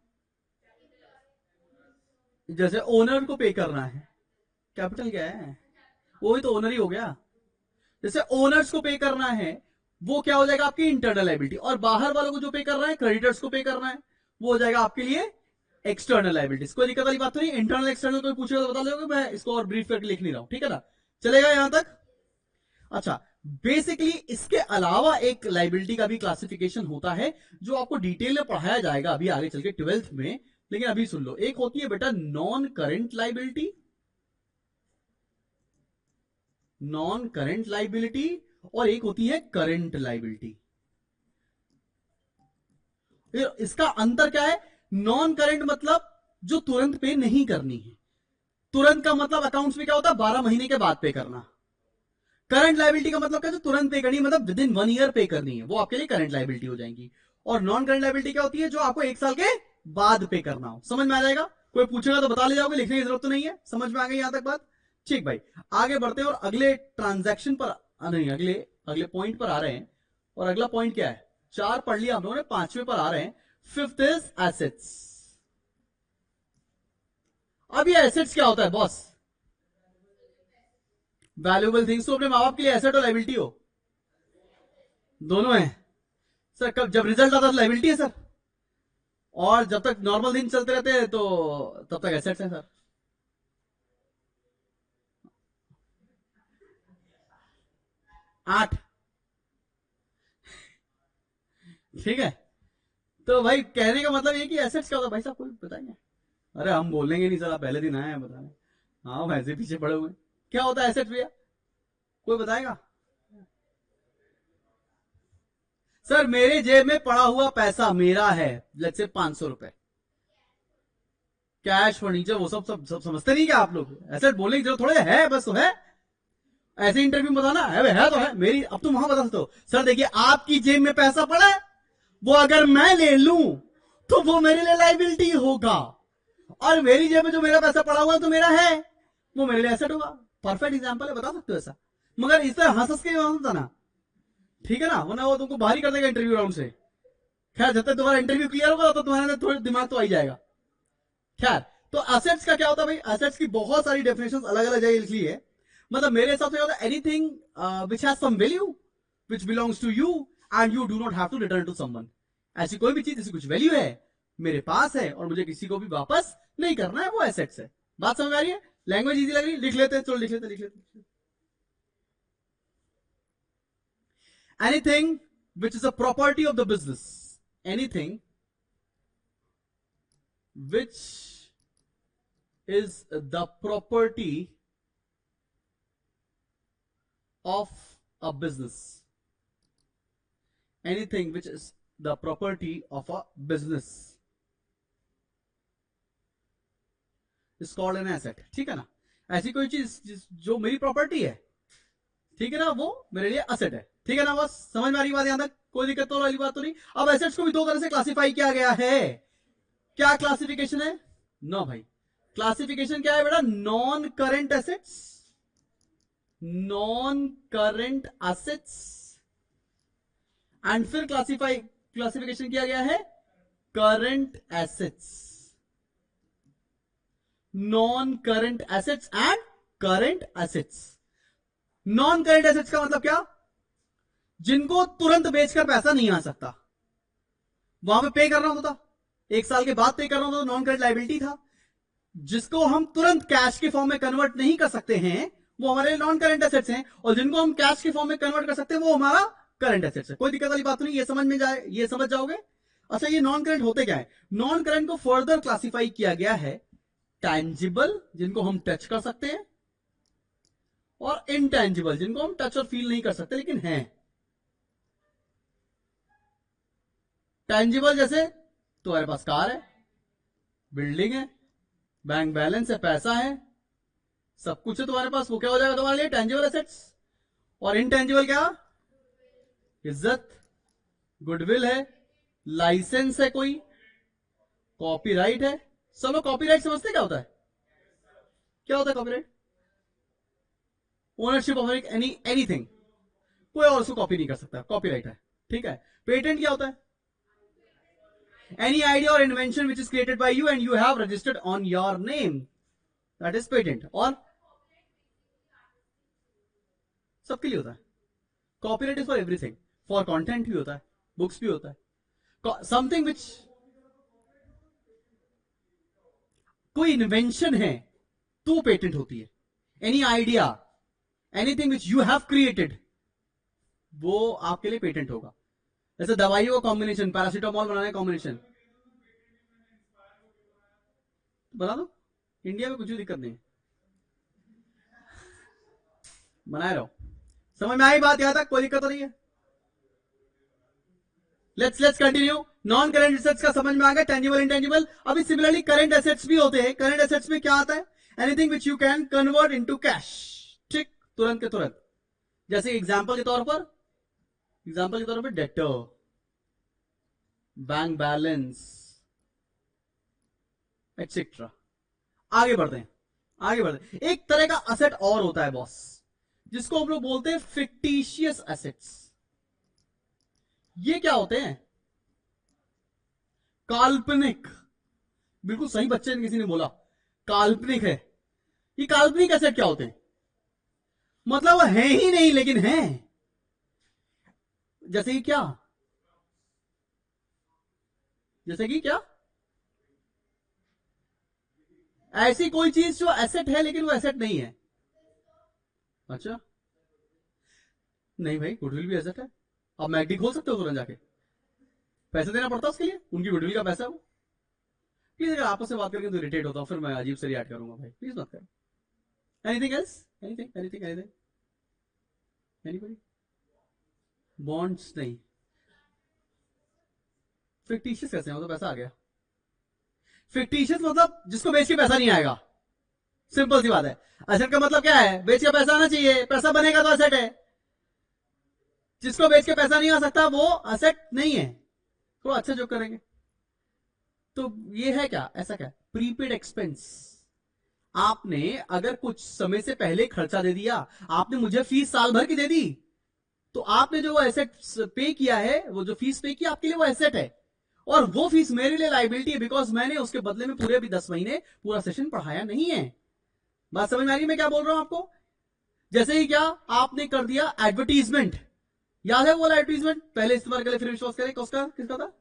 जैसे ओनर को पे करना है। कैपिटल क्या है? वो ही तो ओनर ही हो गया। जैसे ओनर्स को पे करना है वो क्या हो जाएगा? आपकी इंटरनल लाइबिलिटी। और बाहर वालों को जो पे करना है, क्रेडिटर्स को पे करना है, वो हो जाएगा आपके लिए एक्सटर्नल लाइबिलिटीज। कोई दिक्कत वाली बात तो नहीं। इंटरनल एक्सटर्नल कोई पूछेगा तो बता दोगे, मैं इसको और ब्रीफ करके लिख नहीं रहा हूं, ठीक है ना, चलेगा यहां तक। अच्छा, बेसिकली इसके अलावा एक लाइबिलिटी का भी क्लासिफिकेशन होता है जो आपको डिटेल में पढ़ाया जाएगा अभी आगे चल के 12th में, लेकिन अभी सुन लो। एक होती है बेटा non current liability, non current liability, और एक होती है करंट लाइबिलिटी। इसका अंतर क्या है? नॉन करंट मतलब जो तुरंत पे नहीं करनी है। तुरंत का मतलब अकाउंट्स में क्या होता है? 12 महीने के बाद पे करना। करंट लाइबिलिटी का मतलब क्या? जो तुरंत पे करनी, मतलब विद इन 1 ईयर पे करनी है, वो आपके लिए करंट लाइबिलिटी हो जाएगी। और नॉन करंट लाइबिलिटी क्या होती है? जो आपको 1 साल के बाद पे करना हो। समझ में आ जाएगा? कोई पूछेगा तो बता ले जाओगे, लिखने की जरूरत तो नहीं है। समझ में आ गई यहां तक बात? ठीक भाई, आगे बढ़ते हैं और अगले ट्रांजैक्शन पर, नहीं, अगले पॉइंट पर आ रहे हैं। और अगला पॉइंट क्या है? 4 पढ़ लिया हम लोगों ने, 5वें पर आ रहे हैं। 5th is assets. अब ये एसेट्स क्या होता है बॉस? Valuable things. तो अपने माँ बाप के लिए एसेट और लाइबिलिटी हो, दोनों है सर। कब जब रिजल्ट आता है तो लाइबिलिटी है सर, और जब तक नॉर्मल दिन चलते रहते हैं तो तब तक एसेट्स है सर। आठ, ठीक है। तो भाई कहने का मतलब ये कि एसेट्स क्या होता है भाई साहब, कोई बताएंगे? अरे हम बोलेंगे नहीं सर, आप पहले दिन आए हैं बताने। हाँ वैसे पीछे पड़े हुए हैं। क्या होता है एसेट्स भैया, कोई बताएगा? सर मेरे जेब में पड़ा हुआ पैसा मेरा है, लेट्स से 500 रुपए, कैश, फर्नीचर, वो सब समझते नहीं क्या आप लोग? एसेट बोलने की जरूरत थोड़े है, बस तो है। ऐसे इंटरव्यू में बताना है तो है मेरी। अब तुम वहां बता सकते हो सर देखिए आपकी जेब में पैसा पड़ा है, वो अगर मैं ले लूं तो वो मेरे लिए लाइबिलिटी होगा, और मेरी जेब में जो मेरा पैसा पड़ा हुआ है तो मेरा है, वो मेरे लिए एसेट होगा। परफेक्ट एग्जांपल है, बता सकते हो ऐसा। मगर इस तरह हंस के बताना, ठीक है ना, वरना वो तुमको बाहर ही कर देगा इंटरव्यू राउंड से। खैर जब तक तुम्हारा इंटरव्यू क्लियर होगा तो तुम्हारे अंदर थोड़ी दिमाग तो आ ही जाएगा। खैर, तो एसेट्स का क्या होता है भाई? एसेट्स की बहुत सारी डेफिनेशन अलग अलग जगह लिखी है। मतलब मेरे हिसाब से होता है anything which has some value which belongs to you and you do not have to return to someone. ऐसी कोई भी चीज जिसकी कुछ वैल्यू है, मेरे पास है, और मुझे किसी को भी वापस नहीं करना है, वो एसेट्स है। बात समझ में आ रही है? लैंग्वेज इजी लग रही है? लिख लेते हैं, चलो लिख लेते। Anything which is a property of the business, anything which is the property of a business, anything which is the property of a business is called an asset। ठीक है ना? ऐसी कोई चीज जो मेरी प्रॉपर्टी है, ठीक है ना, वो मेरे लिए असेट है। ठीक है ना बस, समझ में आ रही बात यहां तक? कोई दिक्कत तो वाली बात तो नहीं। अब एसेट्स को भी 2 तरह से क्लासिफाई किया गया है। क्या क्लासिफिकेशन है? नो भाई, क्लासिफिकेशन क्या है बेटा? Non current assets, non current assets, and फिर क्लासिफिकेशन किया गया है current assets. Non current assets and current assets. Non current assets का मतलब क्या? जिनको तुरंत बेचकर पैसा नहीं आ सकता, वहां पे पे करना होता था, 1 साल के बाद पे करना होता, तो नॉन करंट लाइबिलिटी था। जिसको हम तुरंत कैश के फॉर्म में कन्वर्ट नहीं कर सकते हैं, वो हमारे नॉन करंट एसेट्स हैं, और जिनको हम कैश के फॉर्म में कन्वर्ट कर सकते हैं, वो हमारा करंट एसेट्स है। कोई दिक्कत वाली बात नहीं, ये समझ जाओगे। अच्छा, ये नॉन करंट होते क्या है? नॉन करंट को फर्दर क्लासिफाई किया गया है टैंजिबल, जिनको हम टच कर सकते हैं, और इनटैंजिबल, जिनको हम टच और फील नहीं कर सकते लेकिन हैं। टैंजिबल जैसे तुम्हारे पास कार है, बिल्डिंग है, बैंक बैलेंस है, पैसा है, सब कुछ है तुम्हारे पास, वो क्या हो जाएगा तुम्हारे लिए? Tangible assets. और इनटैंजिबल क्या? इज्जत, गुडविल है, लाइसेंस है, कोई कॉपीराइट है। सब लोग कॉपीराइट समझते क्या होता है? क्या होता है कॉपीराइट? ओनरशिप ऑफ एनीथिंग, कोई और उसको कॉपी नहीं कर सकता, कॉपीराइट है। ठीक है। पेटेंट क्या होता है? एनी आइडिया और invention which is created by you and you have registered on your name, that is patent. और सबके लिए होता है। Copyright is for everything, for content भी होता है, बुक्स भी होता है, समथिंग विच कोई इन्वेंशन है तो पेटेंट होती है. Any idea, anything which you have created, वो आपके लिए पेटेंट होगा. जैसे दवाइयों का कॉम्बिनेशन, पैरासीटामोल बनाने का कॉम्बिनेशन बना दो, इंडिया में कुछ भी दिक्कत नहीं है, बनाए रहो. समझ में आई बात? यहां तक कोई दिक्कत तो नहीं है. Let's continue. Non current assets का समझ में आ गया, टेंजिबल इंटेंजिबल. अभी सिमिलरली करंट एसेट्स भी होते हैं. करंट एसेट्स में क्या आता है? Anything which you can convert into cash. ठीक, तुरंत के तुरंत. जैसे एग्जांपल के तौर पर डेटर, बैंक बैलेंस एक्सेट्रा. आगे बढ़ते हैं. एक तरह का असेट और होता है बॉस, जिसको हम लोग बोलते हैं फिक्टिशियस एसेट्स. ये क्या होते हैं? काल्पनिक. बिल्कुल सही बच्चे ने किसी ने बोला काल्पनिक है. ये काल्पनिक एसेट क्या होते हैं? मतलब वो है ही नहीं लेकिन है. जैसे कि क्या? ऐसी कोई चीज जो एसेट है लेकिन वो एसेट नहीं है. अच्छा, नहीं भाई, गुडविल भी एसेट है. आप मैगडी खोल सकते हो तुरंत जाके, पैसे देना पड़ता है उसके लिए, उनकी गुडविल का पैसा है वो. प्लीज अगर आपस में बात करके तो इरिटेट होता हूं, फिर मैं अजीब से रिएक्ट करूंगा भाई. प्लीज मत करो. Anything else? Anything anybody? Bonds नहीं. फिक्टिशियस कैसे? मतलब पैसा आ गया. फिक्टिशियस मतलब जिसको बेच के पैसा नहीं आएगा. सिंपल सी बात है. एसेट का मतलब क्या है? बेच के पैसा आना चाहिए, पैसा बनेगा तो एसेट है. जिसको बेच के पैसा नहीं आ सकता वो एसेट नहीं है. थोड़ा अच्छा जो करेंगे तो ये है क्या? ऐसा क्या? Prepaid expense. आपने अगर कुछ समय से पहले खर्चा दे दिया, आपने मुझे फीस साल भर की दे दी, तो आपने जो वो एसेट पे किया है, वो जो फीस पे किया आपके लिए वो एसेट है, और वो फीस मेरे लिए लाइबिलिटी है, बिकॉज मैंने उसके बदले में पूरे भी 10 महीने पूरा सेशन पढ़ाया नहीं है. बात समझ में आ रही है मैं क्या बोल रहा हूं आपको? जैसे ही क्या आपने कर दिया एडवर्टीजमेंट. याद है वो वाला एडवर्टीजमेंट, पहले इस्तेमाल करें फिर विश्वास करें. किसका था?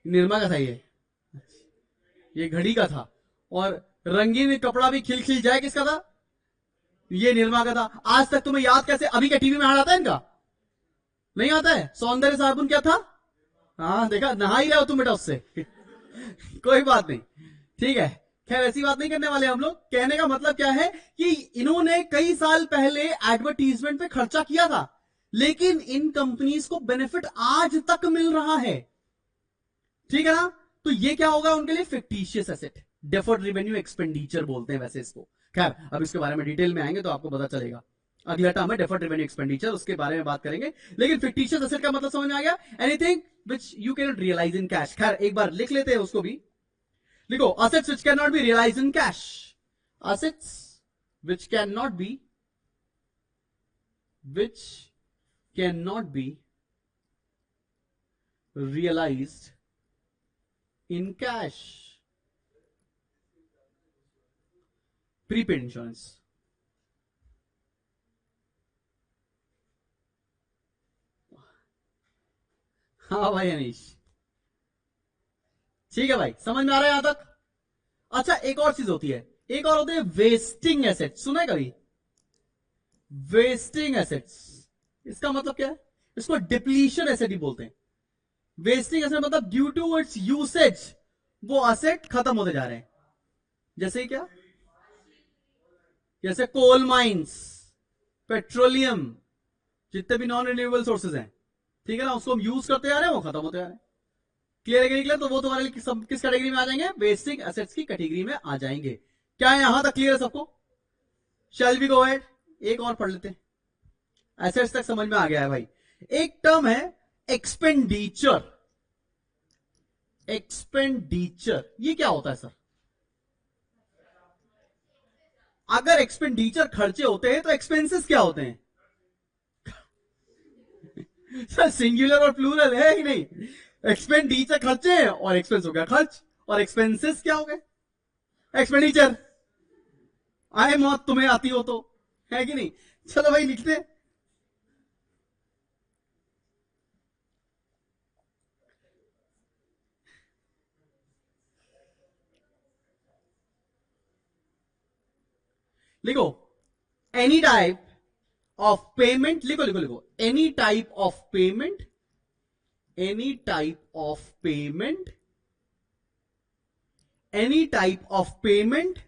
निर्मा का था ये घड़ी का था. और रंगीन कपड़ा भी खिल खिल जाए, किसका था? ये निर्मा का था. आज तक तुम्हें याद कैसे? अभी क्या टीवी में हाल आता है इनका? नहीं आता है. सौंदर्य साबुन क्या था? हाँ देखा, नहा ही रहे हो तुम बेटा उससे. कोई बात नहीं, ठीक है. खैर ऐसी बात नहीं करने वाले हम लोग. कहने का मतलब क्या है कि इन्होंने कई साल पहले एडवर्टीजमेंट पे खर्चा किया था, लेकिन इन कंपनीज को बेनिफिट आज तक मिल रहा है. ठीक है ना? तो ये क्या होगा उनके लिए? Fictitious asset. Deferred revenue expenditure बोलते हैं वैसे इसको. खैर अब इसके बारे में डिटेल में आएंगे तो आपको पता चलेगा. अगला टर्म है डेफर्ड रेवेन्यू एक्सपेंडिचर, उसके बारे में बात करेंगे. लेकिन फिक्टिशियस एसेट का मतलब समझ में आ गया? Anything which you can not realise in cash. खैर एक बार लिख लेते हैं उसको भी. लिखो, assets which can not be realise in cash. Assets which can not be realised in cash. Prepaid insurance. हाँ भाई अनीश, ठीक है भाई, समझ में आ रहा है यहां तक? अच्छा, एक और चीज होती है, एक और होते हैं वेस्टिंग एसेट्स. सुना है कभी? वेस्टिंग एसेट्स, इसका मतलब क्या है? इसको डिप्लीशन एसेट ही बोलते हैं. वेस्टिंग एसेट मतलब ड्यू टू इट्स यूसेज वो एसेट खत्म होते जा रहे हैं. जैसे क्या? जैसे कोल माइंस, पेट्रोलियम, जितने भी नॉन रिन्यूएबल सोर्सेज हैं, ठीक है ना, उसको हम यूज करते जा रहे हैं, वो खत्म होते जा रहे हैं. क्लियर है कि नहीं क्लियर? तो वो तुम्हारे लिए किस कैटेगरी में आ जाएंगे? वेस्टिंग एसेट्स की कैटेगरी में आ जाएंगे. क्या है यहां तक क्लियर है सबको? Shall we go ahead? एक और पढ़ लेते हैं. एसेट्स तक समझ में आ गया है भाई. एक टर्म है एक्सपेंडिचर. एक्सपेंडिचर ये क्या होता है सर? अगर एक्सपेंडिचर खर्चे होते हैं तो एक्सपेंसेस क्या होते हैं? सर सिंगुलर और प्लूरल है ही नहीं. एक्सपेंडिचर खर्चे हैं और एक्सपेंस हो गया खर्च, और एक्सपेंसेस क्या हो गए? एक्सपेंडिचर. आए मौत तुम्हें आती हो तो, है कि नहीं? चलो भाई लिखते हैं. लिखो एनी टाइप ऑफ पेमेंट, लिखो लिखो लिखो, any type of payment, any type of payment, any type of payment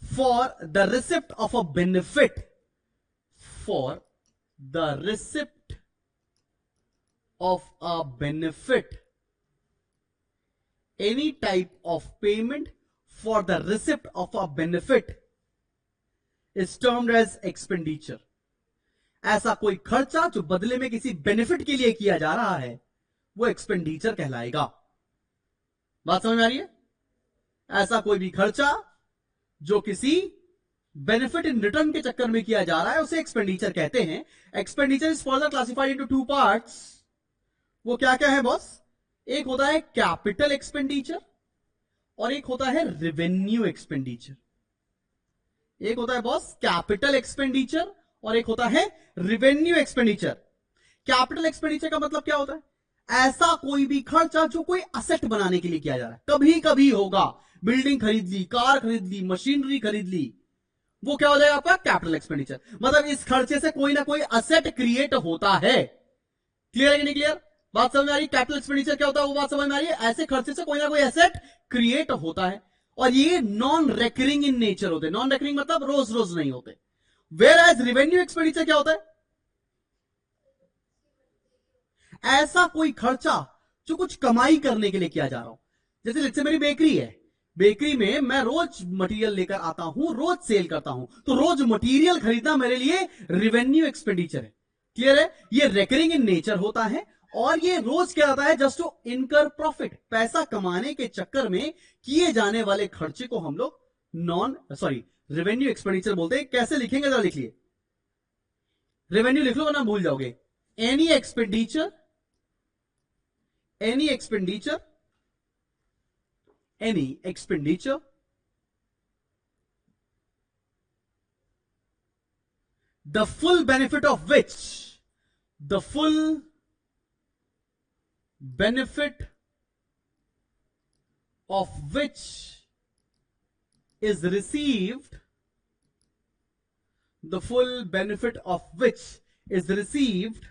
for the receipt of a benefit, for the receipt of a benefit, any type of payment for the receipt of a benefit is termed as expenditure. ऐसा कोई खर्चा जो बदले में किसी benefit के लिए किया जा रहा है वो एक्सपेंडिचर कहलाएगा। बात समझ में आ रही है? ऐसा कोई भी खर्चा जो किसी बेनिफिट इन रिटर्न के चक्कर में किया जा रहा है उसे एक्सपेंडिचर कहते हैं। Expenditure is further classified into two parts. वो क्या क्या है बॉस? एक होता है कैपिटल एक्सपेंडिचर और एक होता है रेवेन्यू एक्सपेंडिचर। एक होता है बॉस कैपिटल एक्सपेंडिचर और एक होता है रेवेन्यू एक्सपेंडिचर। कैपिटल एक्सपेंडिचर का मतलब क्या होता है? ऐसा कोई भी खर्चा जो कोई असेट बनाने के लिए किया जा रहा है, कभी कभी होगा, बिल्डिंग खरीद ली, कार खरीद ली, मशीनरी खरीद ली, वो क्या हो जाएगा आपका कैपिटल एक्सपेंडिचर। मतलब इस खर्चे से कोई ना कोई असेट क्रिएट होता है। क्लियर है कि नहीं क्लियर? बात समझ में आ रही? कैपिटल एक्सपेंडिचर क्या होता है वो बात समझ में आ रही है? ऐसे खर्चे से कोई ना कोई एसेट क्रिएट होता है और ये नॉन रेकरिंग इन नेचर होते हैं। नॉन रेकरिंग मतलब रोज रोज नहीं होते। वेयर एज रेवेन्यू एक्सपेंडिचर क्या होता है? ऐसा कोई खर्चा जो कुछ कमाई करने के लिए किया जा रहा हो। जैसे लेट्स से मेरी बेकरी है, बेकरी में मैं रोज मटेरियल लेकर आता हूं, रोज सेल करता हूं, तो रोज मटेरियल खरीदना मेरे लिए रेवेन्यू एक्सपेंडिचर है। क्लियर है? ये रेकरिंग इन नेचर होता है और ये रोज क्या आता है? जस्ट टू इनकर प्रॉफिट, पैसा कमाने के चक्कर में किए जाने वाले खर्चे को हम लोग रेवेन्यू एक्सपेंडिचर बोलते हैं। कैसे लिखेंगे जरा लिखिए, रेवेन्यू लिख लो वरना भूल जाओगे। Any expenditure, any expenditure, any expenditure the full benefit of which, the full benefit of which is received, the full benefit of which is received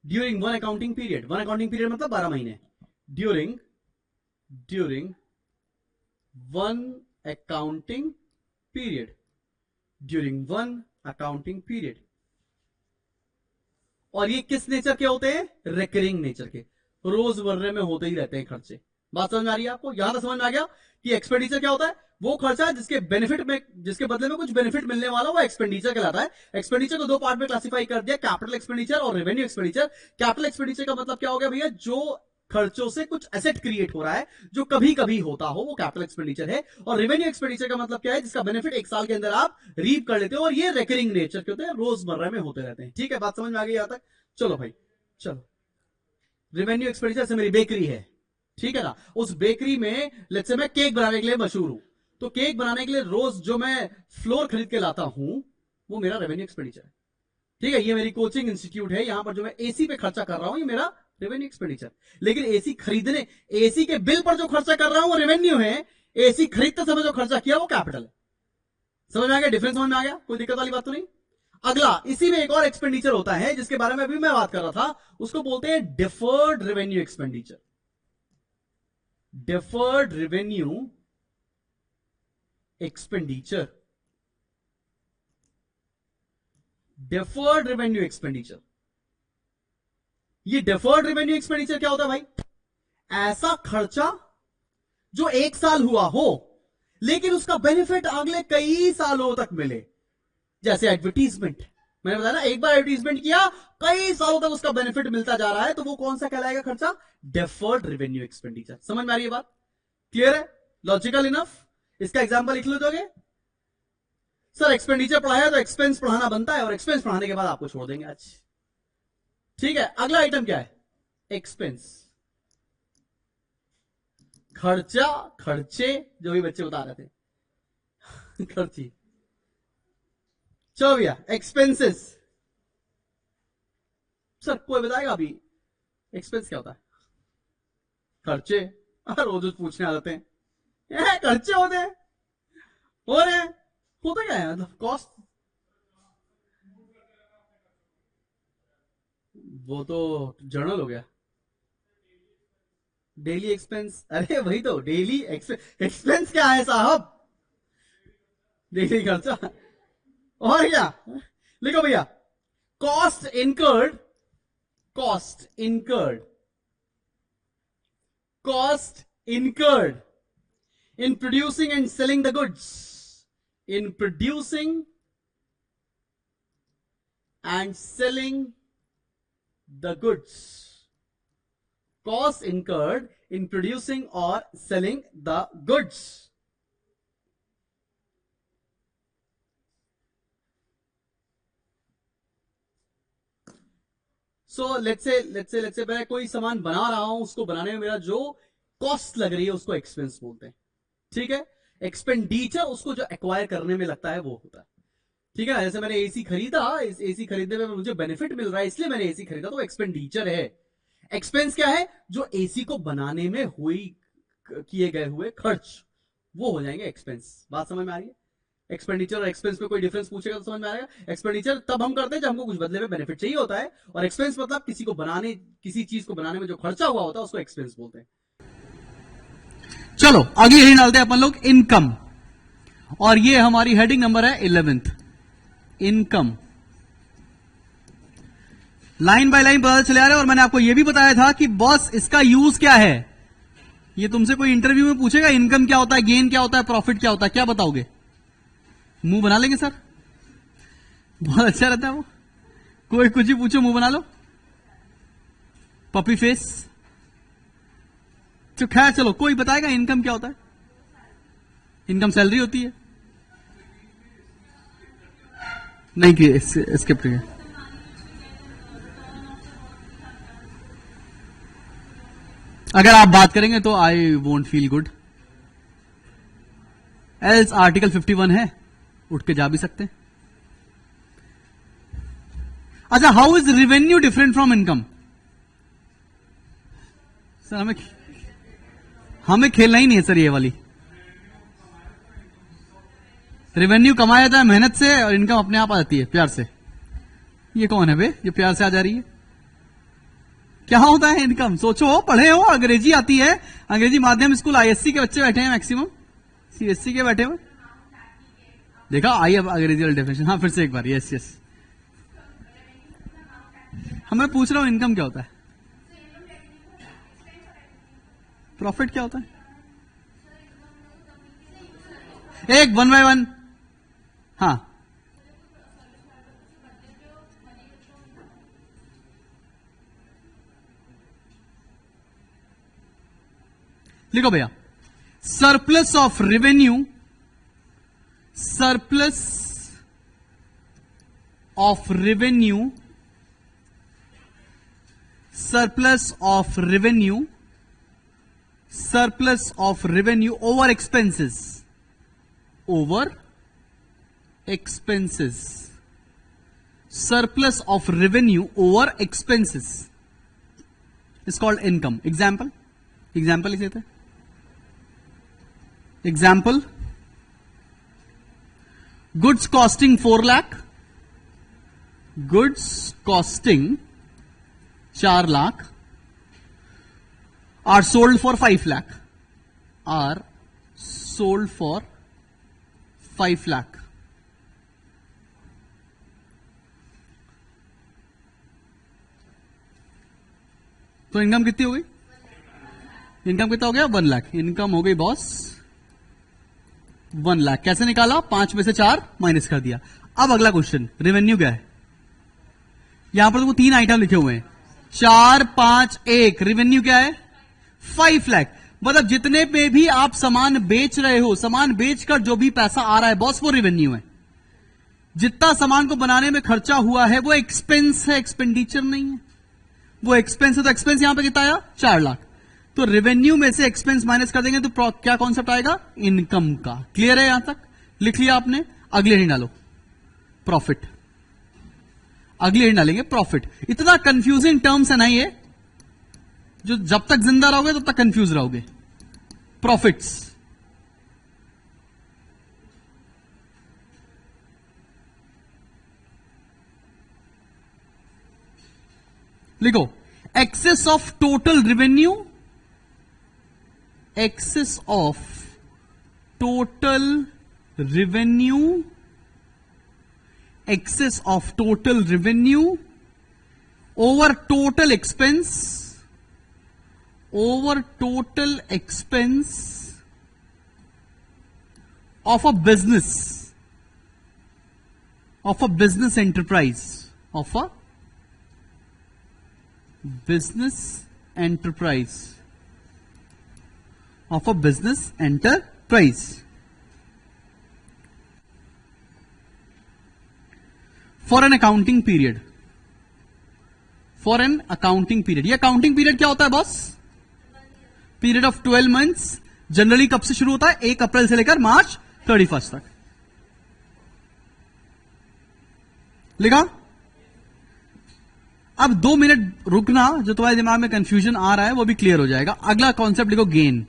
during one accounting period. One accounting period मतलब 12 महीने। during one accounting period, during one accounting period। और ये किस nature के होते हैं? Recurring nature के, रोजमर्रे में होते ही रहते हैं खर्चे। बात समझ में आ रही है आपको? यहां तक समझ में आ गया कि एक्सपेंडिचर क्या होता है? वो खर्चा जिसके बेनिफिट में, जिसके बदले में कुछ बेनिफिट मिलने वाला, वो एक्सपेंडिचर कहलाता है। एक्सपेंडिचर को दो पार्ट में क्लासिफाई कर दिया, कैपिटल एक्सपेंडिचर और रेवेन्यू एक्सपेंडिचर। कैपिटल एक्सपेंडिचर का मतलब क्या हो गया भैया? जो खर्चों से कुछ एसेट क्रिएट हो रहा है जो कभी कभी होता हो, वो कैपिटल एक्सपेंडिचर है। और रेवेन्यू एक्सपेंडिचर का मतलब क्या है? जिसका बेनिफिट एक साल के अंदर आप रीप कर लेते हो और ये रेकरिंग नेचर के होते हैं, रोजमर्रा में होते रहते हैं। ठीक है, बात समझ में आ गई यहां तक? चलो भाई चलो, रेवेन्यू एक्सपेंडिचर से मेरी बेकरी है, ठीक है ना? उस बेकरी में लेट्स से मैं केक बनाने के लिए मशहूर हूं, तो केक बनाने के लिए रोज जो मैं फ्लोर खरीद के लाता हूं वो मेरा रेवेन्यू एक्सपेंडिचर है। ठीक है, ये मेरी कोचिंग इंस्टीट्यूट है, यहां पर जो मैं एसी पे खर्चा कर रहा हूं ये मेरा रेवेन्यू एक्सपेंडिचर। लेकिन एसी खरीदने, एसी के बिल पर जो खर्चा कर रहा हूं वो रेवेन्यू है, एसी खरीदते समय जो खर्चा किया वो कैपिटल है। समझ में आ गया? डिफरेंस समझ में आ गया? कोई दिक्कत वाली बात तो नहीं? अगला, इसी में एक और एक्सपेंडिचर होता है जिसके बारे में अभी मैं बात कर रहा था, उसको बोलते हैं deferred revenue expenditure. Deferred revenue expenditure, deferred revenue expenditure. ये डिफर्ड रेवेन्यू एक्सपेंडिचर क्या होता है भाई? ऐसा खर्चा जो एक साल हुआ हो लेकिन उसका बेनिफिट अगले कई सालों तक मिले। जैसे एडवर्टीजमेंट, मैंने बताया ना, एक बार एडवर्टीजमेंट किया, कई सालों तक उसका बेनिफिट मिलता जा रहा है, तो वो कौन सा कहलाएगा खर्चा? Deferred revenue expenditure. समझ में आ रही है बात? क्लियर है? Logical enough? इसका एग्जांपल लिख लो दोगे? सर एक्सपेंडिचर पढ़ाया तो एक्सपेंस पढ़ाना बनता है और एक्सपेंस पढ़ाने के बाद आपको छोड़ देंगे आज। ठीक है, अगला आइटम क्या है? एक्सपेंस, खर्चा, खर्चे, जो भी बच्चे बता रहे थे खर्ची। चलो भैया, एक्सपेंसेस। सर कोई बताएगा अभी एक्सपेंस क्या होता है? खर्चे। रोज पूछने आ जाते हैं। खर्चे होते हैं, हो रहे हैं, होता क्या है मतलब कॉस्ट, वो तो जर्नल हो गया। डेली एक्सपेंस, अरे वही तो डेली एक्सपेंस क्या है साहब, डेली खर्चा। और क्या, लिखो भैया, cost incurred, cost incurred, cost incurred in producing and selling the goods, in producing and selling the goods, costs incurred in producing or selling the goods. So let's say मैं कोई सामान बना रहा हूं, उसको बनाने में मेरा जो कॉस्ट लग रही है उसको एक्सपेंस बोलते हैं, ठीक है। एक्सपेंडिचर उसको जो एक्वायर करने में लगता है वो होता है, ठीक है ना। जैसे मैंने एसी खरीदा, इस एसी खरीदने में मुझे बेनिफिट मिल रहा है इसलिए मैंने एसी खरीदा, तो एक्सपेंडिचर है। एक्सपेंस क्या है, जो एसी को बनाने में किए गए हुए खर्च, वो हो जाएंगे एक्सपेंस। बात समझ में आ रही है। एक्सपेंडिचर और एक्सपेंस में कोई डिफरेंस पूछेगा तो समझ में आएगा। एक्सपेंडिचर तब हम करते हैं जब हमको कुछ बदले में बेनिफिट चाहिए होता है, और एक्सपेंस मतलब किसी चीज को बनाने में जो खर्चा हुआ होता है उसको एक्सपेंस बोलते हैं। चलो अगली हेडिंग डालते हैं अपन लोग, इनकम, और ये हमारी हेडिंग नंबर है 11th, income. Line by line पता चले आ रहा है, और मैंने आपको यह भी बताया था कि बॉस इसका यूज क्या है। ये तुमसे कोई इंटरव्यू में पूछेगा इनकम क्या होता है, गेन क्या होता है, प्रॉफिट क्या होता है, क्या बताओगे? मुंह बना लेंगे सर, बहुत अच्छा रहता है वो। कोई कुछ ही पूछो मुंह बना लो, पपी फेस। तो खैर चलो, कोई बताएगा इनकम क्या होता है? इनकम सैलरी होती है, नहीं कि स्किप करिए। अगर आप बात करेंगे तो I won't feel good. Else article 51 है, उठ के जा भी सकते हैं। अच्छा, how is revenue different from income? Sir हमें खेलना ही नहीं है सर ये वाली। रेवेन्यू कमाया जाता है मेहनत से, और इनकम अपने आप आ जाती है प्यार से। ये कौन है बे ये प्यार से आ जा रही है? क्या होता है इनकम? सोचो, पढ़े हो, अंग्रेजी आती है। अंग्रेजी माध्यम स्कूल आईएससी के बच्चे बैठे हैं मैक्सिमम, सीएससी के बैठे हुए। देखा, आई अब अंग्रेजी वाली डेफिनेशन। हाँ फिर से एक बार, यस यस। हमें पूछ रहा हूं इनकम क्या होता है, प्रॉफिट क्या होता है? एक 1 by 1। हाँ, लिखो भैया, surplus of revenue, surplus of revenue, surplus of revenue, surplus of revenue over expenses, over expenses, surplus of revenue over expenses is called income. Example is it? Example, goods costing 4 lakh, goods costing 4 lakh are sold for 5 lakh, are sold for 5 lakh. तो income कितनी हो गई? Income कितना हो गया? 1 lakh. Income हो गई boss 1 lakh. कैसे निकाला? 5 में से 4 माइनस कर दिया। अब अगला क्वेश्चन, रेवेन्यू क्या है? यहां पर तो 3 आइटम लिखे हुए हैं, 4 5 1। रेवेन्यू क्या है? 5 लाख। मतलब जितने पे भी आप सामान बेच रहे हो, सामान बेचकर जो भी पैसा आ रहा है बॉस, वो रेवेन्यू है। जितना सामान को बनाने में खर्चा हुआ है वो एक्सपेंस है, एक्सपेंडिचर नहीं है। वो एक्सपेंस है, तो एक्सपेंस यहां पे कितना आया? 4 लाख। तो रेवेन्यू में से एक्सपेंस माइनस कर देंगे तो क्या कॉन्सेप्ट आएगा? इनकम का। क्लियर है? यहां तक लिख लिया आपने? अगले हेडिंग डालो, प्रॉफिट। अगले हेडिंग डालेंगे प्रॉफिट। इतना कंफ्यूजिंग टर्म्स है ना ये, जो जब तक जिंदा रहोगे तब तक कंफ्यूज रहोगे। प्रॉफिट्स, लिखो excess of total revenue, excess of total revenue, excess of total revenue over total expense, over total expense of a business, of a business enterprise, of a business enterprise, of a business enterprise. For an accounting period, for an accounting period. ये accounting period क्या होता है boss? Period of 12 months. Generally कब से शुरू होता है? 1 अप्रैल से लेकर मार्च 31 तक. लिखा? अब 2 मिनट रुकना, जो तुम्हारे दिमाग में कंफ्यूजन आ रहा है वो भी क्लियर हो जाएगा. अगला कॉन्सेप्ट लिखो गेन.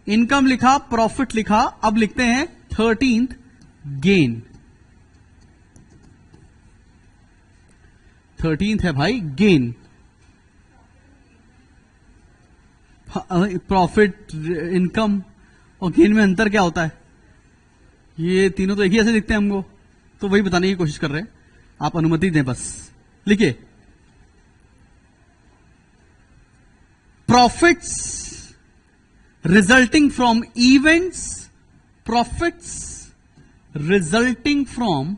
इनकम लिखा, प्रॉफिट लिखा, अब लिखते हैं 13th गेन. 13th है भाई गेन. प्रॉफिट, इनकम और गेन में अंतर क्या होता है? ये तीनों तो एक ही ऐसे दिखते हैं हमको, तो वही बताने की कोशिश कर रहे हैं. आप अनुमति दें बस. लिखिए profits resulting from events, profits resulting from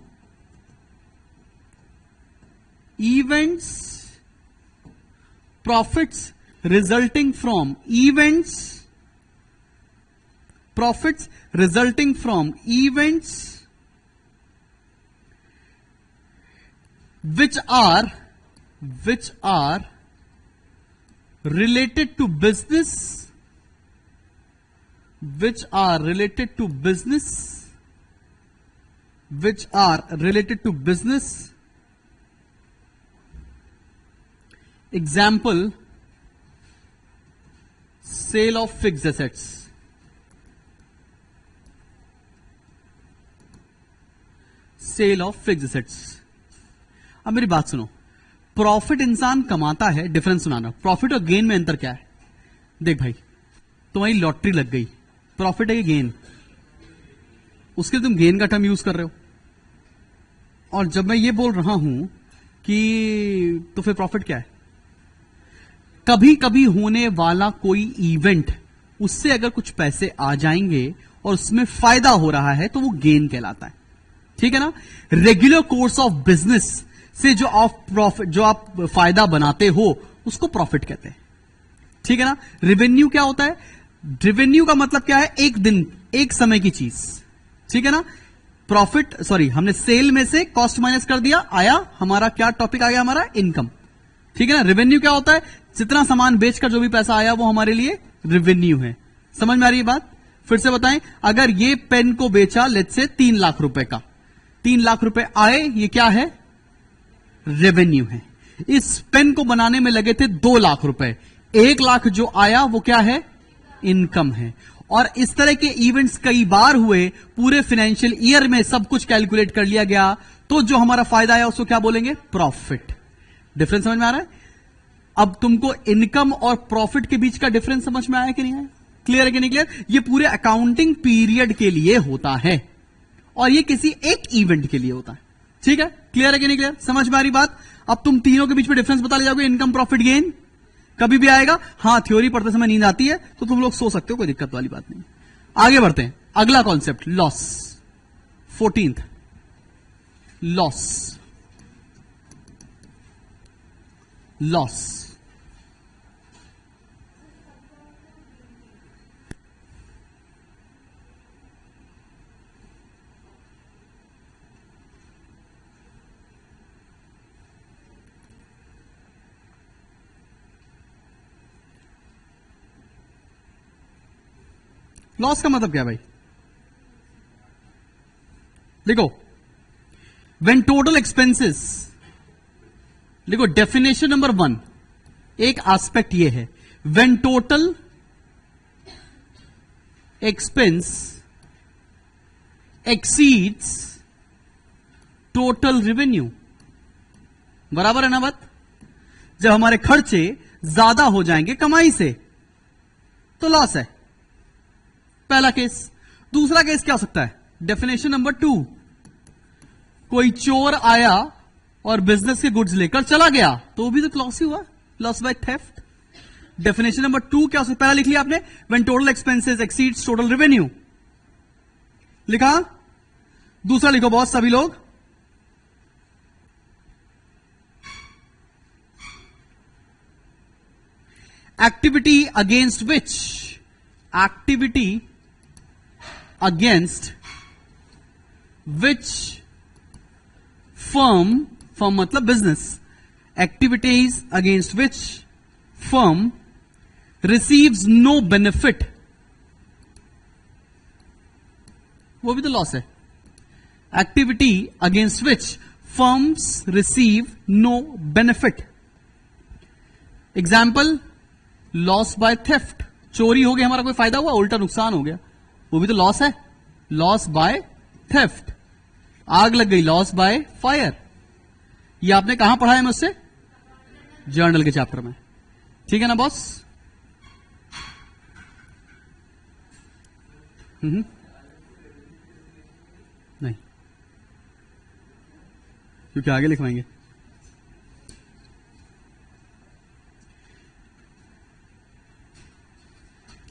events, profits resulting from events, profits resulting from events which are related to business, which are related to business, which are related to business. Example, sale of fixed assets, sale of fixed assets. अब मेरी बात सुनो, profit इंसान कमाता है, difference सुनाना. Profit और gain में अंतर क्या है? देख भाई, तुम्हारी लॉटरी लग गई, प्रॉफिट है कि गेन? उसके लिए तुम गेन का टर्म यूज कर रहे हो. और जब मैं ये बोल रहा हूं कि तो फिर प्रॉफिट क्या है? कभी कभी होने वाला कोई इवेंट, उससे अगर कुछ पैसे आ जाएंगे और उसमें फायदा हो रहा है तो वो गेन कहलाता है. ठीक है ना? रेगुलर कोर्स ऑफ बिजनेस से जो आप फायदा बनाते हो उसको प्रॉफिट कहते हैं. ठीक है ना? रेवेन्यू क्या होता है? रेवेन्यू का मतलब क्या है? एक दिन, एक समय की चीज. ठीक है ना? प्रॉफिट, सॉरी, हमने सेल में से कॉस्ट माइनस कर दिया, आया हमारा क्या टॉपिक आ गया? हमारा इनकम. ठीक है ना? रेवेन्यू क्या होता है? जितना सामान बेचकर जो भी पैसा आया वो हमारे लिए रेवेन्यू है. समझ में आ रही है बात? फिर से बताएं, अगर ये पेन को बेचा लेट्स से 3 लाख रुपए का, 3 लाख रुपए आए, ये क्या है? रेवेन्यू है. इस पेन को बनाने में लगे थे 2 लाख रुपए, 1 लाख जो आया वो क्या है? इनकम है. और इस तरह के इवेंट्स कई बार हुए, पूरे फाइनेंशियल ईयर में सब कुछ कैलकुलेट कर लिया गया, तो जो हमारा फायदा आया उसको क्या बोलेंगे? प्रॉफिट. डिफरेंस समझ में आ रहा है? अब तुमको इनकम और प्रॉफिट के बीच का डिफरेंस समझ में आया कि नहीं आया? क्लियर है कि नहीं क्लियर? ये पूरे अकाउंटिंग पीरियड के लिए होता है और ये किसी एक इवेंट के लिए होता है. ठीक है? क्लियर है कि नहीं क्लियर? समझ में आ रही बात? अब तुम तीनों के बीच में डिफरेंस बता ले जाओगे. इनकम, प्रॉफिट, गेन कभी भी आएगा. हाँ, थ्योरी पढ़ते समय नींद आती है तो तुम लोग सो सकते हो, कोई दिक्कत वाली बात नहीं. आगे बढ़ते हैं. अगला concept, loss. 14th loss. Loss. Loss का मतलब क्या है भाई? देखो, व्हेन टोटल एक्सपेंसेस, देखो डेफिनेशन नंबर 1, एक एस्पेक्ट ये है, when total expense exceeds total revenue. बराबर है ना बात? जब हमारे खर्चे ज्यादा हो जाएंगे कमाई से तो लॉस है। पहला केस। दूसरा केस क्या हो सकता है? डेफिनेशन नंबर 2, कोई चोर आया और बिजनेस के गुड्स लेकर चला गया तो भी तो लॉस ही हुआ, loss by theft. Definition number 2 क्या हो सकता है? पहला लिख लिया आपने, when total expenses exceeds total revenue, लिखा। दूसरा लिखो बॉस सभी लोग, activity against which, activity against which firm, firm मतलब business, activities against which firm receives no benefit, वो भी तो लॉस है। Activity against which firms receive no benefit. Example, loss by theft, चोरी हो गया, हमारा कोई फायदा हुआ? उल्टा नुकसान हो गया, वो भी तो लॉस है, लॉस बाय थेफ्ट। आग लग गई, लॉस बाय फायर। ये आपने कहां पढ़ा है मुझसे? जर्नल के चैप्टर में, ठीक है ना बॉस? नहीं, क्योंकि आगे लिखवाएंगे।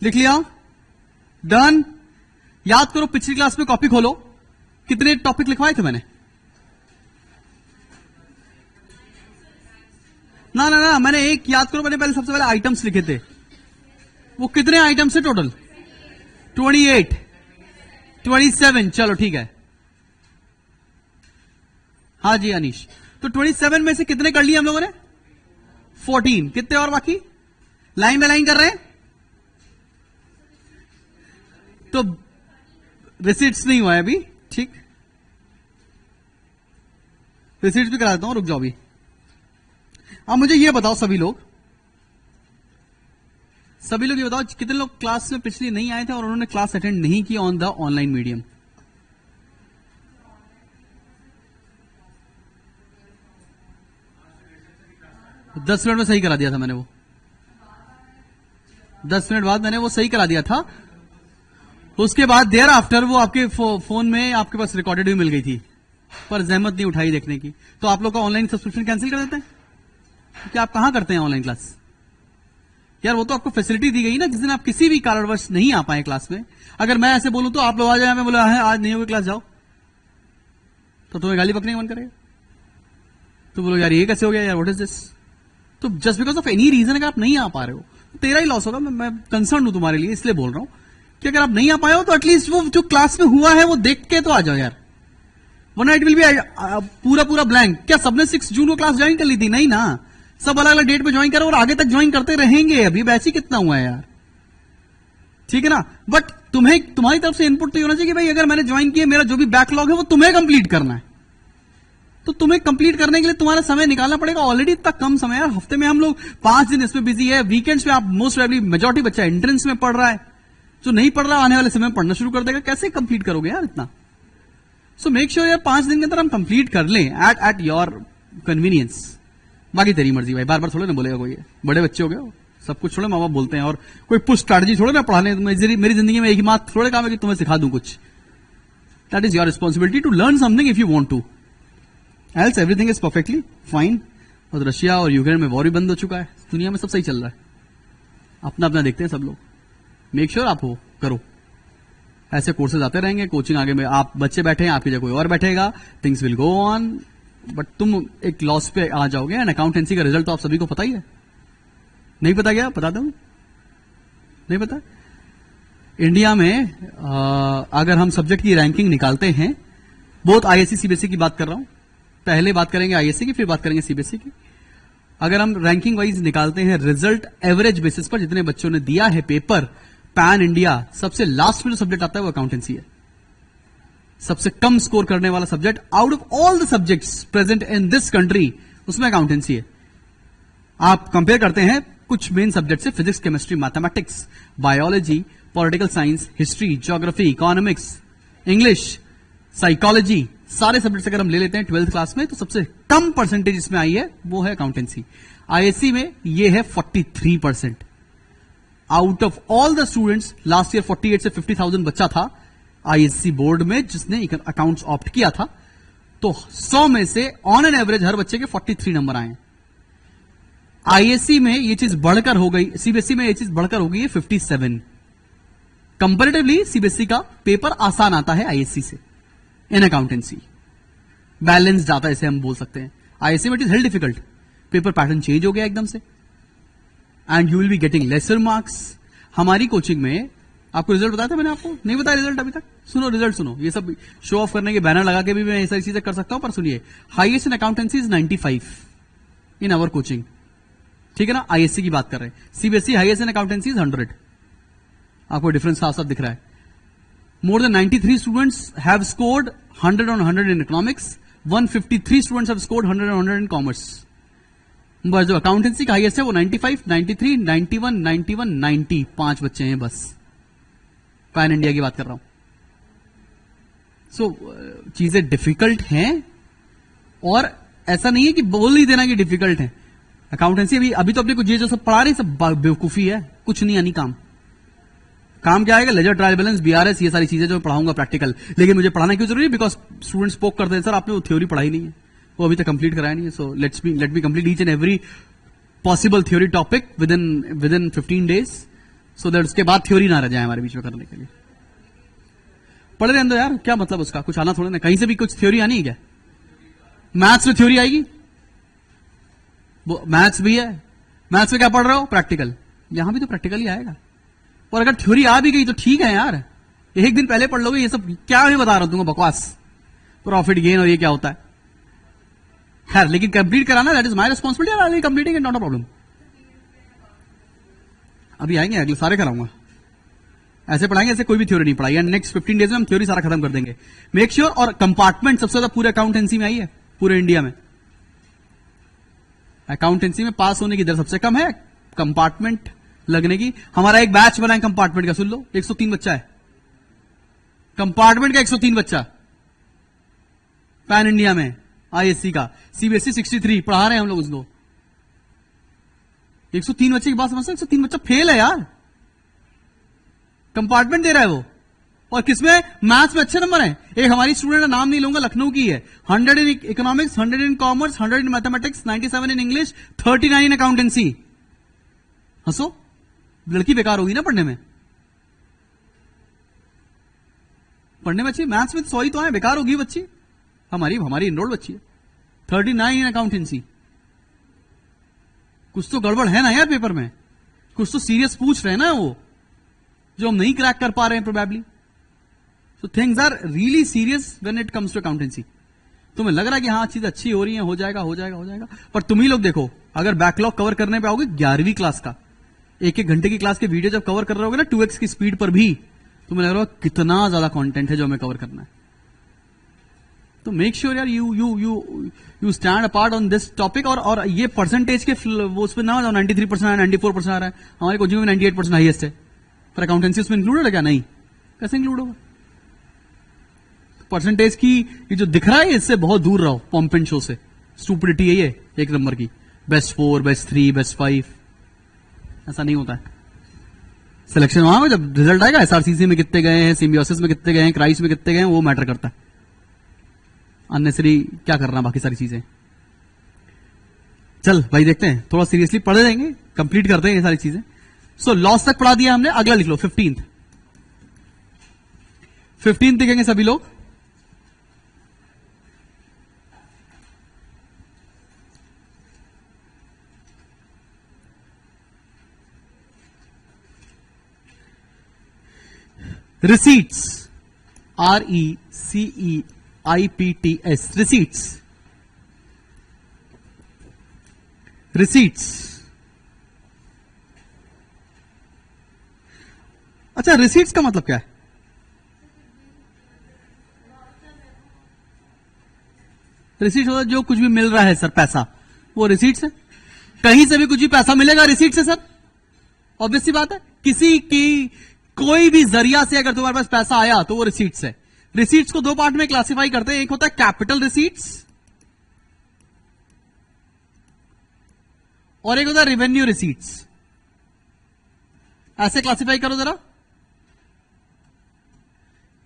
लिख लिया? डन। याद करो, पिछली क्लास में कॉपी खोलो, कितने टॉपिक लिखवाए थे मैंने? ना ना ना, मैंने एक, याद करो, मैंने पहले सबसे पहले आइटम्स लिखे थे। वो कितने आइटम्स है टोटल? 28, 27, चलो ठीक है। हाँ जी अनीश, तो 27 में से कितने कर लिए हम लोगों ने? 14। कितने और बाकी? लाइन बाय लाइन कर रहे हैं तो रिसीट्स नहीं हुआ है अभी, ठीक? रिसीट्स भी करा देता हूं, रुक जाओ अभी। अब मुझे ये बताओ सभी लोग ये बताओ, कितने लोग क्लास में पिछले नहीं आए थे और उन्होंने क्लास अटेंड नहीं की ऑन द ऑनलाइन मीडियम? तो 10 मिनट में सही करा दिया था मैंने, वो 10 मिनट बाद मैंने वो सही करा दिया था। उसके बाद देयर आफ्टर वो आपके फोन में आपके पास रिकॉर्डेड भी मिल गई थी, पर जहमत नहीं उठाई देखने की। तो आप लोग का ऑनलाइन सब्सक्रिप्शन कैंसिल कर देते हैं? क्योंकि आप कहां करते हैं ऑनलाइन क्लास यार? वो तो आपको फैसिलिटी दी गई ना, जिस दिन आप किसी भी कारणवश नहीं आ पाए क्लास में। अगर मैं ऐसे बोलूं तो आप लोग आ जाए, मैं बोला है आज नहीं होगी क्लास, जाओ, तो तुम्हें गाली बकने का मन करेगा। तो बोलो यार ये कैसे हो गया यार, व्हाट इज दिस? तो just because of any reason अगर आप नहीं आ पा रहे हो तो तेरा ही लॉस होगा। मैं कंसर्न हूं तुम्हारे लिए, इसलिए बोल रहा हूं कि अगर आप नहीं आ पाए हो तो एटलीस्ट वो जो क्लास में हुआ है वो देख के तो आ जाओ यार, वरना इट विल बी पूरा ब्लैंक। क्या सबने 6 जून को क्लास ज्वाइन कर ली थी? नहीं ना, सब अलग अलग डेट पे ज्वाइन करो और आगे तक ज्वाइन करते रहेंगे। अभी बैच ही कितना हुआ है यार, ठीक है ना? बट तुम्हारी तरफ से इनपुट तो होना चाहिए कि भाई अगर मैंने ज्वाइन किया, मेरा जो भी बैकलॉग है वो तुम्हें कंप्लीट करना है, तो तुम्हें कंप्लीट करने के लिए तुम्हारा समय निकालना पड़ेगा। ऑलरेडी इतना कम समय यार, हफ्ते में हम लोग 5 दिन इसमें बिजी है। वीकेंड्स में आप मोस्ट प्रोबेबली मेजॉरिटी बच्चा एंट्रेंस में पढ़ रहा है, जो नहीं पढ़ रहा आने वाले समय में पढ़ना शुरू कर देगा। कैसे कंप्लीट करोगे यार इतना? सो मेक श्योर यार 5 दिन के अंदर हम कंप्लीट कर लें एट योर कन्वीनियंस। बाकी तेरी मर्जी भाई, बार बार थोड़े ना बोलेगा कोई, बड़े बच्चे हो गए, सब कुछ थोड़े माँ बाप बोलते हैं, और कोई पुश स्ट्रैटेजी थोड़े ना पढ़ाने। मेरी जिंदगी में एक ही बात थोड़े काम है कि तुम्हें सिखा दूं कुछ। That is your responsibility to learn something if you want to, else everything is perfectly fine. और रशिया और यूक्रेन में वॉर भी बंद हो चुका है, दुनिया में सब सही चल रहा है, अपना अपना देखते हैं सब लोग। मेक श्योर आप हो करो, ऐसे कोर्सेज आते रहेंगे, कोचिंग आगे में आप बच्चे बैठे हैं, आपकी जगह कोई और बैठेगा, things will go on. But तुम एक लॉस पे आ जाओगे। एंड अकाउंटेंसी का रिजल्ट तो आप सभी को पता ही है, नहीं पता क्या? बता दो, नहीं पता? इंडिया में अगर हम सब्जेक्ट की रैंकिंग निकालते हैं, बहुत आईएससी सीबीएसई की बात कर रहा हूं, पहले बात करेंगे आईएससी की, फिर बात करेंगे सीबीएसई की। अगर हम रैंकिंग वाइज निकालते हैं रिजल्ट एवरेज बेसिस पर, जितने बच्चों ने दिया है पेपर पैन इंडिया, सबसे लास्ट में जो सब्जेक्ट आता है वो अकाउंटेंसी है। सबसे कम स्कोर करने वाला subject out of all the subjects present in this country, उसमें अकाउंटेंसी है। आप कंपेयर करते हैं कुछ मेन सब्जेक्ट से, physics, chemistry, mathematics, biology, political science, history, geography, economics, English, psychology, सारे सब्जेक्ट्स अगर हम ले लेते हैं 12th क्लास में, तो सबसे कम परसेंटेज इसमें आई है वो है अकाउंटेंसी। आईएससी में ये है 43%। Out of all the students last year 48 से 50,000 बच्चा था आईएससी बोर्ड में जिसने अकाउंट्स ऑप्ट किया था, तो 100 में से ऑन एन एवरेज हर बच्चे के 43 नंबर आए। आईएससी में ये चीज बढ़कर हो गई, सीबीएसई में ये चीज बढ़कर हो गई है 57। कंपैरेटिवली सीबीएसई का पेपर आसान आता है आईएससी से इन अकाउंटेंसी, बैलेंस्ड आता है इसे हम बोल सकते हैं। आईएससी में it is hell difficult, paper pattern change हो गया एकदम से and you will be getting lesser marks. हमारी कोचिंग में आपको रिजल्ट बताया था मैंने, आपको नहीं बताया रिजल्ट अभी तक? सुनो रिजल्ट सुनो, ये सब शो ऑफ करने के बैनर लगा के भी मैं ये सारी चीजें कर सकता हूं, पर सुनिए, highest in accountancy is 95 in our coaching, ठीक है ना? आईएससी की बात कर रहे हैं। CBSE highest in accountancy is 100। आपको डिफरेंस साफ साफ दिख रहा है। More than 93 students have scored 100 on 100 in economics, 153 students have scored 100 on 100 in commerce. बस जो अकाउंटेंसी का हाईएस्ट है वो 95, 93, 91, 91, 90, 5 बच्चे हैं बस। पैन इंडिया की बात कर रहा हूं। सो चीजें डिफिकल्ट हैं और ऐसा नहीं है कि बोल ही देना कि डिफिकल्ट है। अकाउंटेंसी अभी तो अपने को ये जो सब पढ़ा रहे सब बेवकूफी है, कुछ नहीं आनी काम क्या आएगा? लेजर, ट्रायल बैलेंस, बीआरएस, ये सारी चीजें जो पढ़ाऊंगा प्रैक्टिकल। लेकिन मुझे पढ़ाना क्यों जरूरी है? बिकॉज स्टूडेंट्स पोक करते हैं सर आपने वो थ्योरी पढ़ाई नहीं है, वो अभी तक कंप्लीट कराया नहीं है। So let me complete each and every possible theory topic with in 15 days, so that उसके बाद थ्योरी ना रह जाए हमारे बीच में करने के लिए। पढ़े रहने दो यार, क्या मतलब उसका? कुछ आना थोड़ा ना, कहीं से भी कुछ थ्योरी आनी है क्या? मैथ्स में थ्योरी आएगी? मैथ्स भी है, मैथ्स में क्या पढ़ रहे हो? प्रैक्टिकल। यहां भी तो प्रैक्टिकल ही आएगा। और अगर थ्योरी आ भी गई तो ठीक है यार, एक दिन पहले पढ़ लोगे। ये सब क्या मैं बता रहा हूं तुमको, बकवास, प्रॉफिट गेन और ये क्या होता है खैर। लेकिन कंप्लीट कराना that is my responsibility, I will completing it, not a problem. अभी आएंगे अगले सारे कराऊंगा, ऐसे पढ़ाएंगे ऐसे कोई भी थ्योरी नहीं पढ़ाई। नेक्स्ट 15 डेज में हम थ्योरी सारा खत्म कर देंगे, मेक श्योर। और कंपार्टमेंट सबसे ज्यादा पूरे अकाउंटेंसी में आई है, पूरे इंडिया में। अकाउंटेंसी में पास होने की दर सबसे कम है, कंपार्टमेंट लगने की। हमारा एक बैच बना है कंपार्टमेंट का, सुन लो, 103 बच्चा है कंपार्टमेंट का, 103 बच्चा पैन इंडिया में आईएससी का। सीबीएसई 63 पढ़ा रहे हैं हम लोग उसको। 103 बच्चे की बात समझते हैं? 103 बच्चा फेल है यार, कंपार्टमेंट दे रहा है वो। और किसमें? मैथ्स में अच्छे नंबर है। एक हमारी स्टूडेंट का नाम नहीं लूंगा, लखनऊ की है, 100 in economics, 100 in commerce, 100 in mathematics, 97 in English, 39 in accountancy. हंसो, लड़की बेकार होगी ना पढ़ने में अच्छी, मैथ्स में 100 ही तो आए, बेकार होगी बच्ची। हमारी इनरोल्ड बच्ची है, 39 इन अकाउंटेंसी। कुछ तो गड़बड़ है ना यार पेपर में, कुछ तो सीरियस पूछ रहे हैं ना वो, जो हम नहीं क्रैक कर पा रहे हैं probably. So things are really serious when it comes to accountancy. तुम्हें लग रहा है कि हाँ चीज अच्छी हो रही है, हो जाएगा, पर तुम ही लोग देखो, अगर बैकलॉग कवर करने पे आओगे 11वीं क्लास का, एक घंटे की क्लास के वीडियो जब कवर कर रहे होगे ना 2x की स्पीड पर भी, तुम्हें लग रहा है कितना ज्यादा कंटेंट है जो हमें कवर करना है। तो मेक श्योर यार you stand apart on this topic. और ये परसेंटेज के वो उसमें ना 93% आ रहा है, 94% आ रहा है, हमारे कोचिंग में 98% हाईएस्ट है, पर अकाउंटेंसी उसमें इंक्लूडेड है क्या? नहीं, कैसे इंक्लूड होगा? परसेंटेज की ये जो दिख रहा है इससे बहुत दूर रहो, पॉम्प एंड शो से। स्टूपिडिटी है ये, एक नंबर की, बेस्ट 4, बेस्ट 3, बेस्ट 5, ऐसा नहीं होता है। सिलेक्शन वहां जब रिजल्ट आएगा, एसआरसीसी में कितने गए हैं, सिम्बियोसिस में कितने गए हैं, क्राइस्ट में कितने गए हैं, वो मैटर करता है। अननेसेसरी क्या करना बाकी सारी चीजें। चल भाई देखते हैं, थोड़ा सीरियसली पढ़ देंगे, कंप्लीट करते हैं ये सारी चीजें। सो लॉस तक पढ़ा दिया हमने, अगला लिख लो 15th लिखेंगे सभी लोग। Receipts, RECEIPTS, receipts. अच्छा, रिसीट्स का मतलब क्या है? रिसीट्स होता है जो कुछ भी मिल रहा है सर, पैसा, वो रिसीट्स है। कहीं से भी कुछ भी पैसा मिलेगा, रिसीट्स है सर। ऑब्वियस सी बात है, किसी की कोई भी जरिया से अगर तुम्हारे पास पैसा आया तो वो रिसीट्स है। रिसीट्स को दो पार्ट में क्लासिफाई करते हैं, एक होता है कैपिटल रिसीट्स और एक होता है रेवेन्यू रिसीट्स। ऐसे क्लासिफाई करो जरा,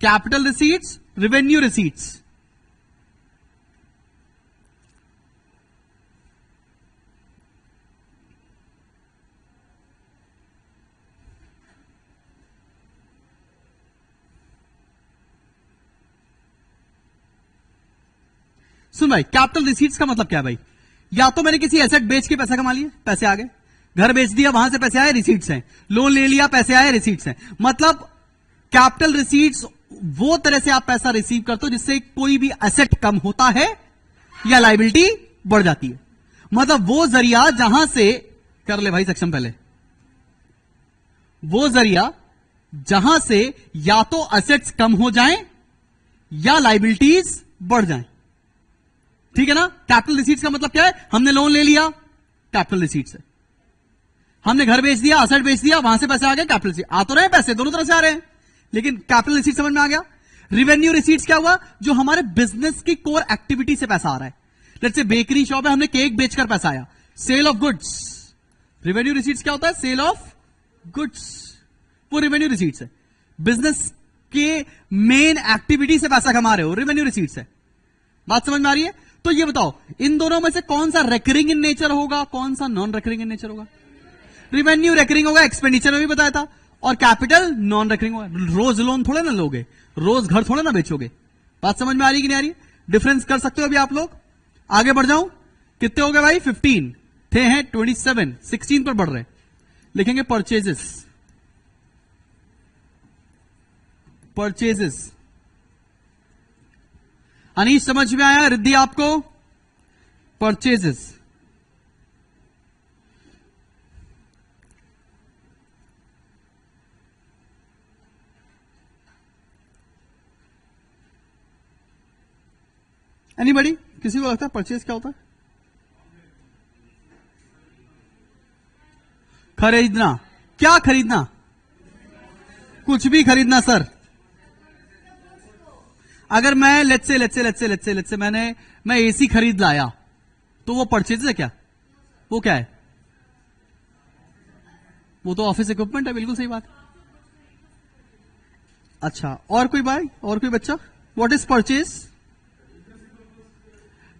कैपिटल रिसीट्स, रेवेन्यू रिसीट्स। सुन भाई, कैपिटल रिसीट्स का मतलब क्या है भाई? या तो मैंने किसी एसेट बेच के पैसा कमा लिया, पैसे आ गए, घर बेच दिया, वहां से पैसे आए, रिसीट्स हैं। लोन ले लिया, पैसे आए, रिसीट्स हैं। मतलब कैपिटल रिसीट्स वो तरह से आप पैसा रिसीव करते हो जिससे कोई भी एसेट कम होता है या लायबिलिटी बढ़ जाती है। मतलब वो जरिया जहां से, कर ले भाई सक्षम पहले, वो जरिया जहां से या तो एसेट्स कम हो जाएं या लायबिलिटीज बढ़ जाएं। ठीक है ना? कैपिटल रिसीट्स का मतलब क्या है? हमने लोन ले लिया, कैपिटल रिसीट्स है। हमने घर बेच दिया, एसेट बेच दिया, वहां से पैसे आ गए, कैपिटल रिसीट। आ तो रहे पैसे, दोनों तरफ से आ रहे हैं, लेकिन कैपिटल रिसीट समझ में आ गया। रेवेन्यू रिसीट्स क्या हुआ? जो हमारे बिजनेस की कोर एक्टिविटी से पैसा आ रहा है। लेट्स से बेकरी शॉप है, हमने केक बेचकर पैसा आया, sale of goods. Revenue receipts क्या होता है? सेल ऑफ गुड्स, वो रेवेन्यू रिसीट्स है। बिजनेस के मेन एक्टिविटी से पैसा कमा रहे हो, रेवेन्यू रिसीट्स है। बात समझ में आ रही है? तो ये बताओ, इन दोनों में से कौन सा रेकरिंग इन नेचर होगा, कौन सा नॉन रेकरिंग इन नेचर होगा? रेवेन्यू रेकरिंग होगा, एक्सपेंडिचर में भी बताया था। और कैपिटल नॉन रेकरिंग होगा। रोज लोन थोड़े ना लोगे, रोज घर थोड़े ना बेचोगे। बात समझ में आ रही कि नहीं आ रही? डिफरेंस कर सकते हो अभी आप लोग? आगे बढ़ जाऊं, कितने हो गए भाई? 15 थे, हैं 27, 16 पर बढ़ रहे। लिखेंगे परचेजेस, परचेजेस। अनीश समझ में आया? रिद्धि आपको? परचेजेस। एनीबॉडी? किसी को लगता है परचेज क्या होता है? खरीदना। क्या खरीदना? कुछ भी खरीदना सर। अगर मैं लेट्स से मैं एसी खरीद लाया तो वो परचेज है क्या? वो क्या है? वो तो ऑफिस इक्विपमेंट है। बिल्कुल सही बात। अच्छा, और कोई भाई, और कोई बच्चा? What is purchase?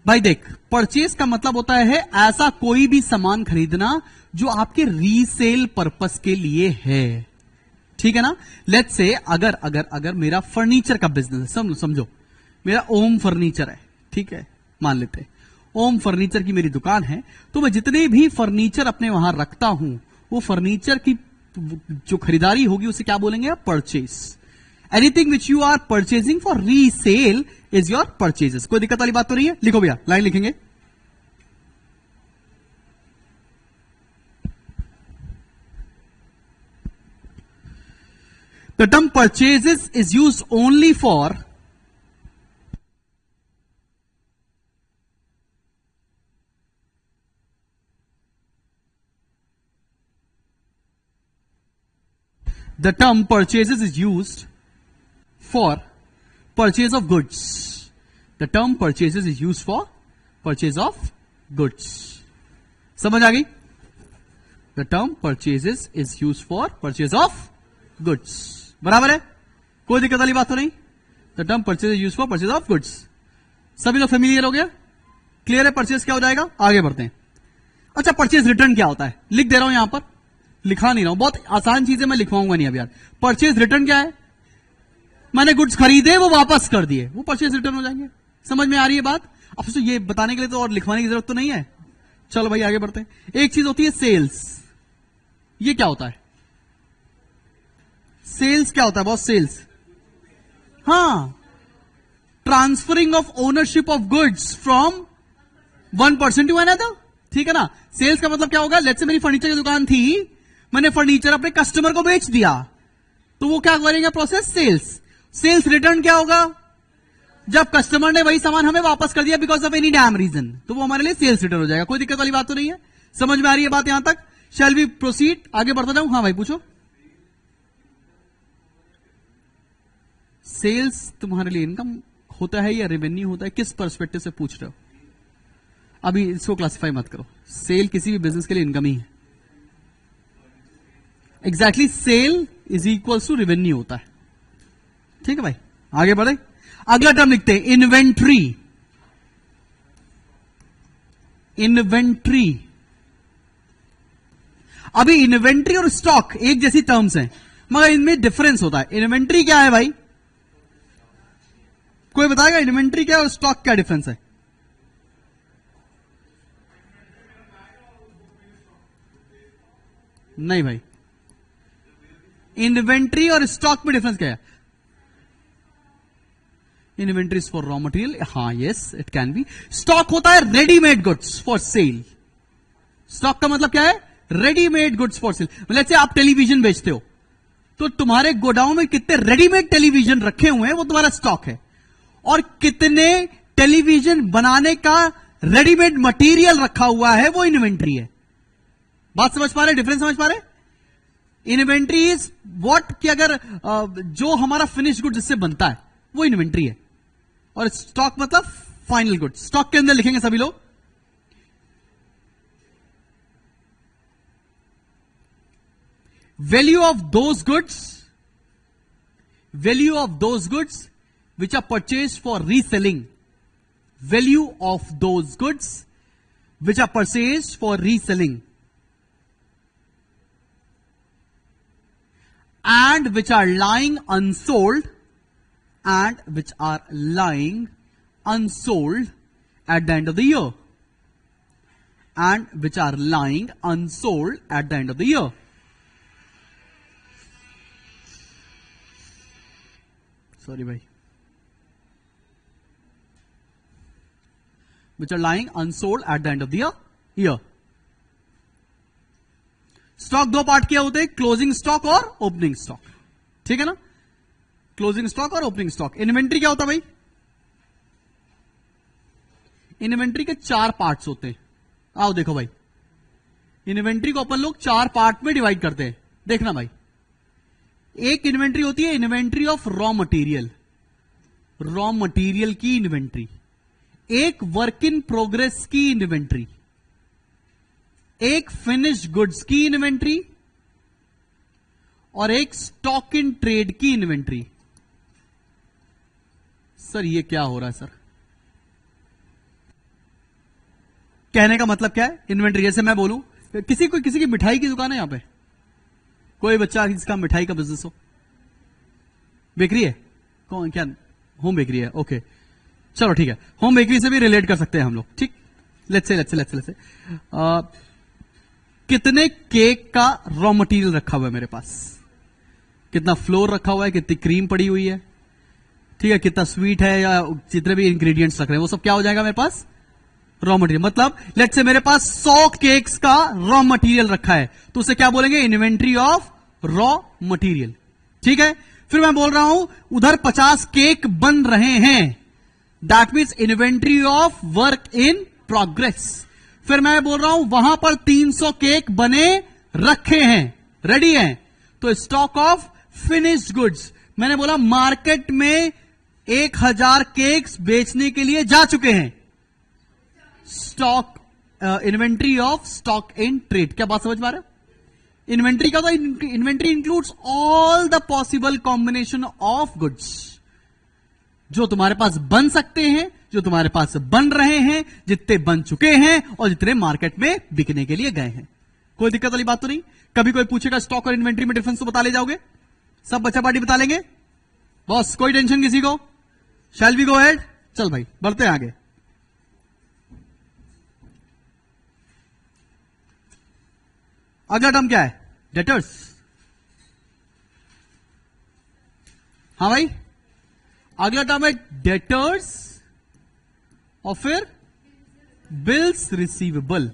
भाई देख, परचेज का मतलब होता है ऐसा कोई भी सामान खरीदना जो आपके रीसेल पर्पस के लिए है। ठीक है ना? लेट्स से अगर मेरा फर्नीचर का बिजनेस है, समझो मेरा ओम फर्नीचर है, ठीक है, मान लेते हैं ओम फर्नीचर की मेरी दुकान है, तो मैं जितने भी फर्नीचर अपने वहां रखता हूं, वो फर्नीचर की जो खरीदारी होगी उसे क्या बोलेंगे? Purchase. Anything which you are purchasing for resale is your purchases. कोई दिक्कत वाली बात तो नहीं है? लिखो भैया, लाइन लिखेंगे। The term purchases is used only for the term purchases is used for purchase of goods. The term purchases is used for purchase of goods. समझ आ गई? The term purchases is used for purchase of goods. बराबर है? कोई दिक्कत वाली बात तो नहीं? The term purchase use for purchase of goods. सभी लोग फेमिलियर हो गया? क्लियर है? परचेज क्या हो जाएगा? आगे बढ़ते हैं। अच्छा, परचेज रिटर्न क्या होता है? लिख दे रहा हूं यहां पर, लिखा नहीं रहा हूं, बहुत आसान चीजें मैं लिखवाऊंगा नहीं अब यार। परचेज रिटर्न क्या है? मैंने गुड्स खरीदे, वो वापस कर दिए, वो परचेज रिटर्न हो जाएंगे। समझ में आ रही है बात? अब तो ये बताने के लिए तो और लिखवाने की जरूरत तो नहीं है। चलो भाई आगे बढ़ते हैं। एक चीज होती है सेल्स। ये क्या होता है? सेल्स क्या होता है बॉस? सेल्स, हाँ, transferring of ownership of goods from one person to another. ठीक है ना? सेल्स का मतलब क्या होगा? लेट्स से मेरी फर्नीचर की दुकान थी, मैंने फर्नीचर अपने कस्टमर को बेच दिया, तो वो क्या करेंगे? Process sales. सेल्स रिटर्न क्या होगा? जब कस्टमर ने वही सामान हमें वापस कर दिया because of any damn reason, तो वो हमारे लिए सेल्स रिटर्न हो जाएगा। कोई दिक्कत वाली बात तो नहीं है? समझ में आ रही है बात यहां तक? Shall we proceed? आगे बढ़ता जाऊं? हाँ भाई पूछो। सेल्स तुम्हारे लिए इनकम होता है या रेवेन्यू होता है? किस पर्सपेक्टिव से पूछ रहे हो? अभी इसको क्लासिफाई मत करो, सेल किसी भी बिजनेस के लिए इनकम ही है। Exactly sale is equal to revenue होता है। ठीक है भाई, आगे बढ़े। अगला टर्म लिखते हैं इन्वेंट्री। इन्वेंट्री, अभी इन्वेंट्री और स्टॉक एक जैसी टर्म्स हैं, मगर इनमें डिफरेंस होता है। इन्वेंट्री क्या है भाई, कोई बताएगा इन्वेंट्री क्या है और स्टॉक क्या डिफरेंस है? नहीं भाई, इन्वेंट्री और स्टॉक में डिफरेंस क्या है? इन्वेंट्री फॉर रॉ मटेरियल, हाँ yes it can be. Stock होता है readymade goods for sale. Stock का मतलब क्या है? Readymade goods for sale. मतलब से आप टेलीविजन बेचते हो तो तुम्हारे गोडाउन में कितने रेडीमेड टेलीविजन रखे हुए हैं वो तुम्हारा स्टॉक है, और कितने टेलीविजन बनाने का रेडीमेड मटेरियल रखा हुआ है वो इन्वेंट्री है। बात समझ पा रहे, डिफरेंस समझ पा रहे? इन्वेंट्री इज व्हाट, कि अगर जो हमारा फिनिश गुड जिससे बनता है वो इन्वेंट्री है, और स्टॉक मतलब फाइनल गुड। स्टॉक के अंदर लिखेंगे सभी लोग value of those goods which are purchased for reselling. Value of those goods which are purchased for reselling and which are lying unsold at the end of the year, and which are lying unsold at the end of the year. Sorry bhai, which are lying unsold at the end of the year. Stock दो part किया होते हैं, closing stock और opening stock. ठीक है ना, closing stock और opening stock. Inventory क्या होता है भाई? इन्वेंट्री के चार पार्ट्स होते हैं। आओ देखो भाई, इन्वेंट्री को अपन लोग चार पार्ट में डिवाइड करते हैं। देखना भाई, एक इन्वेंट्री होती है inventory of raw material, raw material की इन्वेंट्री। एक वर्क इन प्रोग्रेस की इन्वेंट्री, एक फिनिश गुड्स की इन्वेंट्री, और एक स्टॉक इन ट्रेड की इन्वेंट्री। सर ये क्या हो रहा है सर? कहने का मतलब क्या है? इन्वेंट्री, जैसे मैं बोलूं किसी की मिठाई की दुकान है यहां पे, कोई बच्चा जिसका मिठाई का बिजनेस हो, बेकरी है, कौन क्या होम बेकरी है? ओके चलो ठीक है, होम बेकरी से भी रिलेट कर सकते हैं हम लोग। ठीक, लेट्स से कितने केक का रॉ मटेरियल रखा हुआ है मेरे पास, कितना फ्लोर रखा हुआ है, कितनी क्रीम पड़ी हुई है, ठीक है, कितना स्वीट है, या जितने भी इंग्रेडिएंट्स रख रहे हैं वो सब क्या हो जाएगा मेरे पास? Raw material. मतलब लेट्स से मेरे पास 100 केक्स का रॉ मटेरियल रखा है, तो उसे क्या बोलेंगे? Inventory of raw material. ठीक है, फिर मैं बोल रहा हूं उधर 50 केक बन रहे हैं, that means inventory of work in progress. फिर मैं बोल रहा हूं वहां पर 300 केक बने रखे हैं, रेडी हैं, तो स्टॉक ऑफ फिनिश्ड गुड्स। मैंने बोला मार्केट में 1000 केक्स बेचने के लिए जा चुके हैं, stock inventory of stock in trade. क्या बात समझ पा रहे हो? इन्वेंट्री क्या होता है? Inventory includes all the possible combination of goods जो तुम्हारे पास बन सकते हैं, जो तुम्हारे पास बन रहे हैं, जितने बन चुके हैं और जितने मार्केट में बिकने के लिए गए हैं। कोई दिक्कत वाली बात तो नहीं? कभी कोई पूछेगा स्टॉक और इन्वेंट्री में डिफरेंस तो बता ले जाओगे? सब बच्चा पार्टी बता लेंगे? बॉस कोई टेंशन किसी को? Shall we go ahead? चल भाई बढ़ते हैं आगे। अगला टर्म क्या है? डेटर्स। हाँ भाई, अगला टर्म है डेटर्स और फिर बिल्स रिसीवेबल।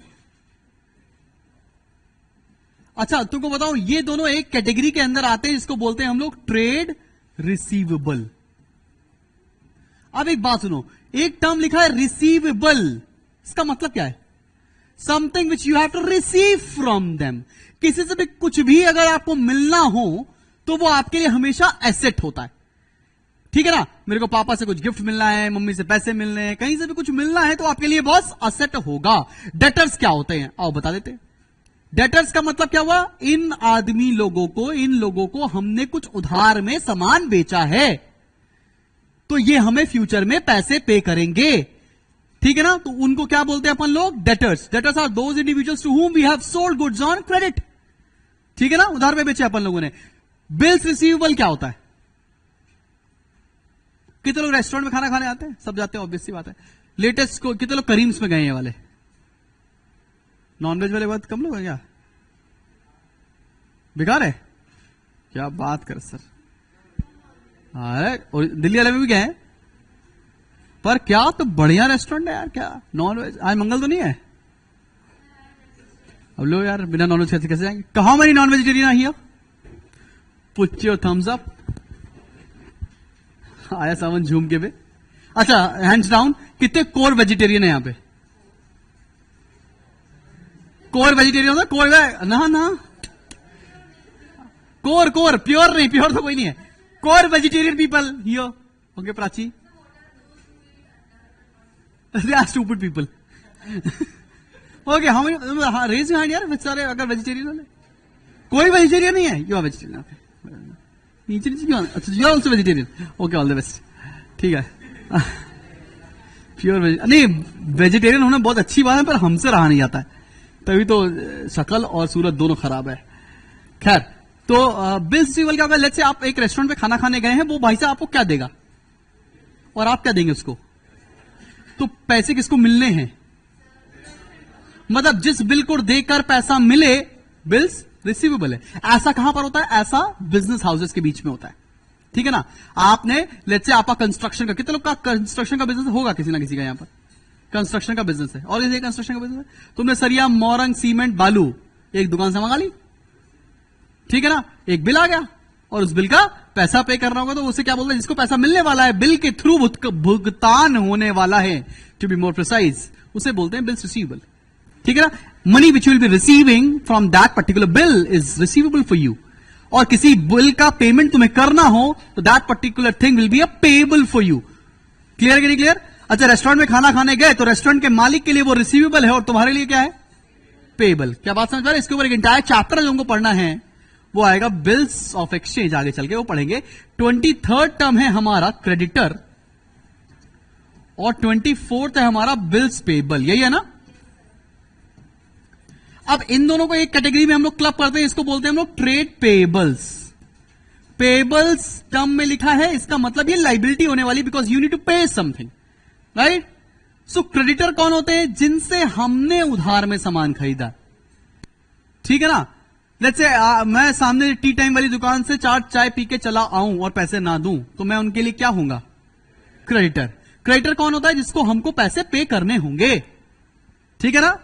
अच्छा तुमको बताऊं, ये दोनों एक कैटेगरी के अंदर आते हैं जिसको बोलते हैं हम लोग ट्रेड रिसीवेबल। अब एक बात सुनो, एक टर्म लिखा है रिसीवेबल, इसका मतलब क्या है? Something which you have to receive from them. किसी से भी कुछ भी अगर आपको मिलना हो तो वो आपके लिए हमेशा एसेट होता है। ठीक है ना, मेरे को पापा से कुछ गिफ्ट मिलना है, मम्मी से पैसे मिलने हैं, कहीं से भी कुछ मिलना है, तो आपके लिए बॉस असेट होगा। डेटर्स क्या होते हैं, आओ बता देते हैं। डेटर्स का मतलब क्या हुआ, इन आदमी लोगों को, इन लोगों को हमने कुछ उधार में सामान बेचा है, तो ये हमें फ्यूचर में पैसे पे करेंगे, ठीक है ना, तो उनको क्या बोलते हैं अपन लोग, debtors. Debtors are those individuals to whom we have sold goods on credit, ठीक है ना, उधार में बेचे अपन लोगों ने। बिल्स रिसीवेबल क्या होता है, कितने लोग रेस्टोरेंट में खाना खाने आते हैं, सब जाते हैं, ऑब्वियस सी बात है। लेटेस्ट को कितने लोग करीम्स में गए हैं वाले, नॉनवेज वाले बात कम लोग हैं क्या, बेकार है क्या बात कर सर। अरे और दिल्ली वाले में भी गए हैं, पर क्या तो बढ़िया रेस्टोरेंट है यार, क्या नॉनवेज, आज मंगल तो नहीं है, अब लो यार बिना नॉनवेज कैसे जाएंगे। कहां मेरी non vegetarian here, put your thumbs up. आया सावन झूम के पे, अच्छा हैंड्स डाउन, कितने कोर वेजिटेरियन है यहां पे, कोर वेजिटेरियन होता, कोर ना ना, कोर कोर प्योर नहीं, प्योर तो कोई नहीं है, core vegetarian people here, okay Prachi, stupid people, okay how many, raise your hand यार सारे अगर वेजिटेरियन वाले, कोई वेजिटेरियन नहीं है, यू आर वेजिटेरियन, नीचे नीचे क्यों, अच्छा you are also vegetarian, okay all the best, ठीक है। प्योर नहीं, वेजिटेरियन होना बहुत अच्छी बात है, पर हमसे रहा नहीं जाता है, तभी तो शक्ल और सूरत दोनों खराब है। खैर, तो बिल्स रिसीवेबल क्या होगा, लेट्स से आप एक रेस्टोरेंट में खाना खाने गए हैं, वो भाई साहब आपको क्या देगा और आप क्या देंगे उसको, तो पैसे किसको मिलने हैं, मतलब जिस बिल को देकर पैसा मिले, बिल्स रिसीवेबल है। ऐसा कहां पर होता है, ऐसा बिजनेस हाउसेस के बीच में होता है, ठीक है ना। आपने लेट्स से आपका कंस्ट्रक्शन का, कितने लोग का कंस्ट्रक्शन का बिजनेस होगा, किसी ना किसी का यहां पर कंस्ट्रक्शन का बिजनेस है, और ये कंस्ट्रक्शन का बिजनेस है, तुमने सरिया मोरंग सीमेंट बालू एक दुकान से मंगा ली, ठीक है ना, एक बिल आ गया और उस बिल का पैसा पे करना होगा, तो उसे क्या बोलते हैं, जिसको पैसा मिलने वाला है, बिल के थ्रू भुगतान होने वाला है, टू बी मोर प्रिसाइज, उसे बोलते हैं बिल्स रिसीवेबल, ठीक है ना। Money which will be receiving from that particular bill is receivable for you, और किसी बिल का पेमेंट तुम्हें करना हो तो that particular thing will be a payable for you. Clear है, क्लियर। अच्छा, रेस्टोरेंट में खाना खाने गए तो रेस्टोरेंट के मालिक के लिए वो रिसीवेबल है और तुम्हारे लिए क्या है, पेएबल। क्या बात समझ पा रहे, इसके ऊपर एक इंटायर चैप्टर जो हमको पढ़ना है वो आएगा बिल्स ऑफ एक्सचेंज, आगे चल के वो पढ़ेंगे। 23rd टर्म है हमारा क्रेडिटर और 24th है हमारा बिल्स पेएबल, यही है ना। अब इन दोनों को एक कैटेगरी में हम लोग क्लब करते हैं, इसको बोलते हैं हम लोग ट्रेड पेएबल्स। पेएबल्स टर्म में लिखा है, इसका मतलब ये लाइबिलिटी होने वाली, बिकॉज यू नीड टू पे समथिंग, राइट। सो क्रेडिटर कौन होते हैं, जिनसे हमने उधार में सामान खरीदा, ठीक है ना। लेट्स से मैं सामने टी टाइम वाली दुकान से 4 चाय पी के चला आऊं और पैसे ना दूं, तो मैं उनके लिए क्या होऊंगा, क्रेडिटर। क्रेडिटर कौन होता है, जिसको हमको पैसे पे करने होंगे, ठीक है ना।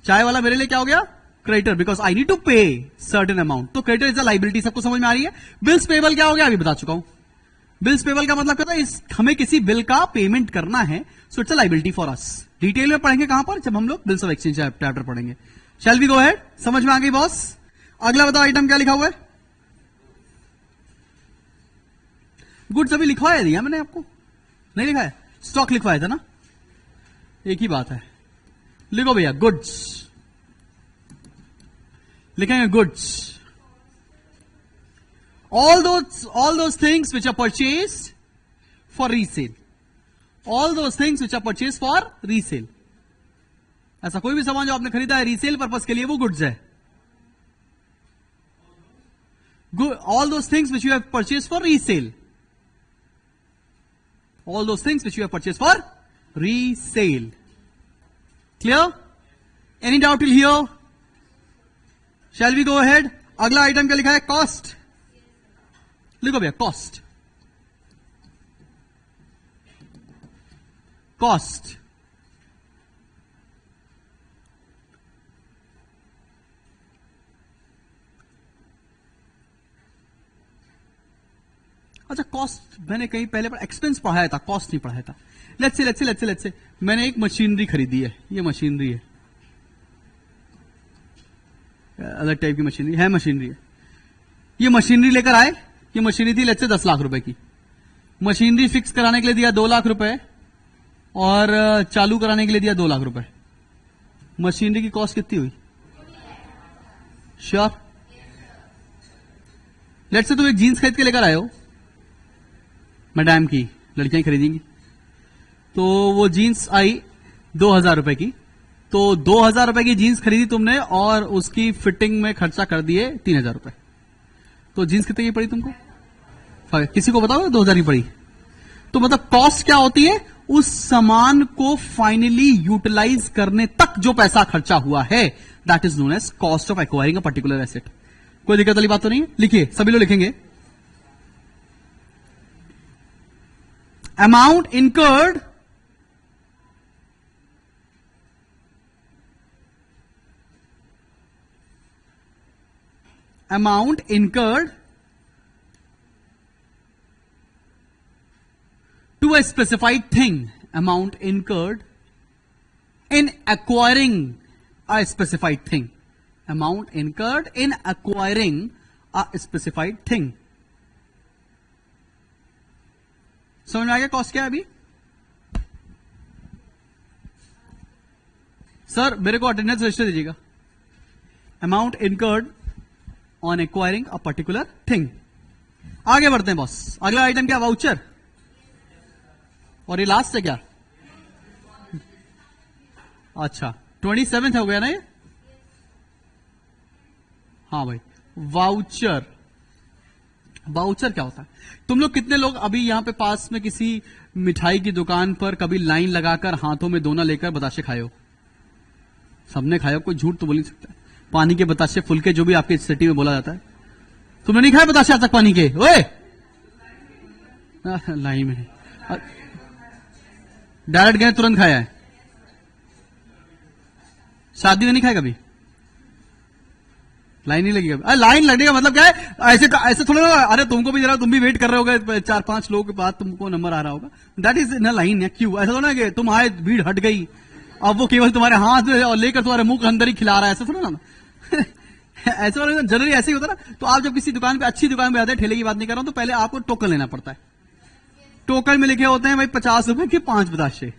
चाय वाला मेरे लिए क्या हो गया, creditor, because I need to pay certain amount, तो क्रेडिटर इज अ लाइबिलिटी। सबको समझ में आ रही है। बिल्स पेएबल क्या हो गया, अभी बता चुका हूं। बिल्स पेएबल का मतलब क्या होता है, हमें किसी बिल का पेमेंट करना है, so it's a liability for us. Detail में पढ़ेंगे कहां पर, जब हम लोग बिल्स ऑफ एक्सचेंज चैप्टर पढ़ेंगे। शैल वी गो अहेड, समझ में आ गई बॉस। अगला बताओ आइटम क्या लिखा हुआ है, गुड्स अभी लिखवाया दिया मैंने आपको, नहीं लिखा है, स्टॉक लिखवाया था ना, एक ही बात है। लिखो भैया गुड्स, लिखेंगे goods. all those things which are purchased for resale, all those things which are purchased for resale। ऐसा कोई भी सामान जो आपने खरीदा है रीसेल पर्पस के लिए, वो गुड्स है। all those things which you have purchased for resale, all those things which you have purchased for resale। Clear? Any doubt till here? Shall we go ahead? अगला आइटम क्या लिखा है, cost. लिखो भैया कॉस्ट, कॉस्ट। अच्छा, cost मैंने कहीं पहले एक्सपेंस पढ़ाया था, कॉस्ट नहीं पढ़ाया था। लेट्स से मैंने एक मशीनरी खरीदी है, ये मशीनरी है, अलग टाइप की मशीनरी है, मशीनरी है। ये मशीनरी लेकर आए, ये मशीनरी थी लेट्स से 10 लाख रुपए की। मशीनरी फिक्स कराने के लिए दिया 2 लाख रुपए और चालू कराने के लिए दिया 2 लाख रुपए। मशीनरी की कॉस्ट कितनी हुई? श्योर? लेट्स से तुम एक जीन्स खरीद के लेकर आए हो, मैडम की, लड़कियां खरीदेंगी, तो वो जीन्स आई 2000 रुपए की, तो 2000 रुपए की जीन्स खरीदी तुमने और उसकी फिटिंग में खर्चा कर दिए 3000 रुपए, तो जीन्स कितने की पड़ी तुमको? किसी को बताओ 2000 की पड़ी। तो मतलब कॉस्ट क्या होती है? उस सामान को फाइनली यूटिलाइज करने तक जो पैसा खर्चा हुआ है, that is known as cost of acquiring a particular asset. कोई दिक्कत वाली बात तो नहीं है? लिखिए, सभी लोग लिखेंगे। Amount incurred to a specified thing, amount incurred in acquiring a specified thing, amount incurred in acquiring a specified thing। समझ में आ गया कॉस्ट क्या है अभी? सर मेरे को अटेंडेंस रजिस्टर दीजिएगा। Amount incurred on acquiring a particular thing. आगे बढ़ते हैं बॉस। अगला आइटम क्या? वाउचर। और ये लास्ट है क्या? अच्छा 27 हो गया ना ये? हाँ भाई, वाउचर। वाउचर क्या होता है? तुम लोग कितने लोग अभी यहां पे पास में किसी मिठाई की दुकान पर कभी लाइन लगाकर हाथों में दोना लेकर बताशे खाए हो? सबने खाए हो, कोई झूठ तो बोल नहीं सकता। पानी के बताशे फुलके जो भी आपके सिटी में बोला जाता है, तुमने नहीं खाए बताशे आज तक पानी के? ओए लाइन में डायरेक्ट गए तुरंत खाया है? शादी में नहीं खाया कभी? लाइन नहीं लगी कभी? अरे लाइन लगने का मतलब क्या है? ऐसे थोड़ा ना, अरे तुमको भी जरा, तुम भी वेट कर रहे होगे 4-5 लोगों के बाद तुमको नंबर आ रहा होगा, दैट इज ना लाइन है। क्यों? ऐसा थोड़ा ना कि तुम आए, भीड़ हट गई, अब वो केवल तुम्हारे हाथ में और लेकर तुम्हारे मुंह के अंदर ही खिला रहा है, ऐसा थोड़ा ना। ऐसे वाला जनरली ऐसे ही होता ना। तो आप जब किसी दुकान पे, अच्छी दुकान पे आते हैं, ठेले की बात नहीं कर रहा हूं, तो पहले आपको टोकन लेना पड़ता है। टोकन में लिखे होते हैं भाई 50 रुपए के 5 बताशे।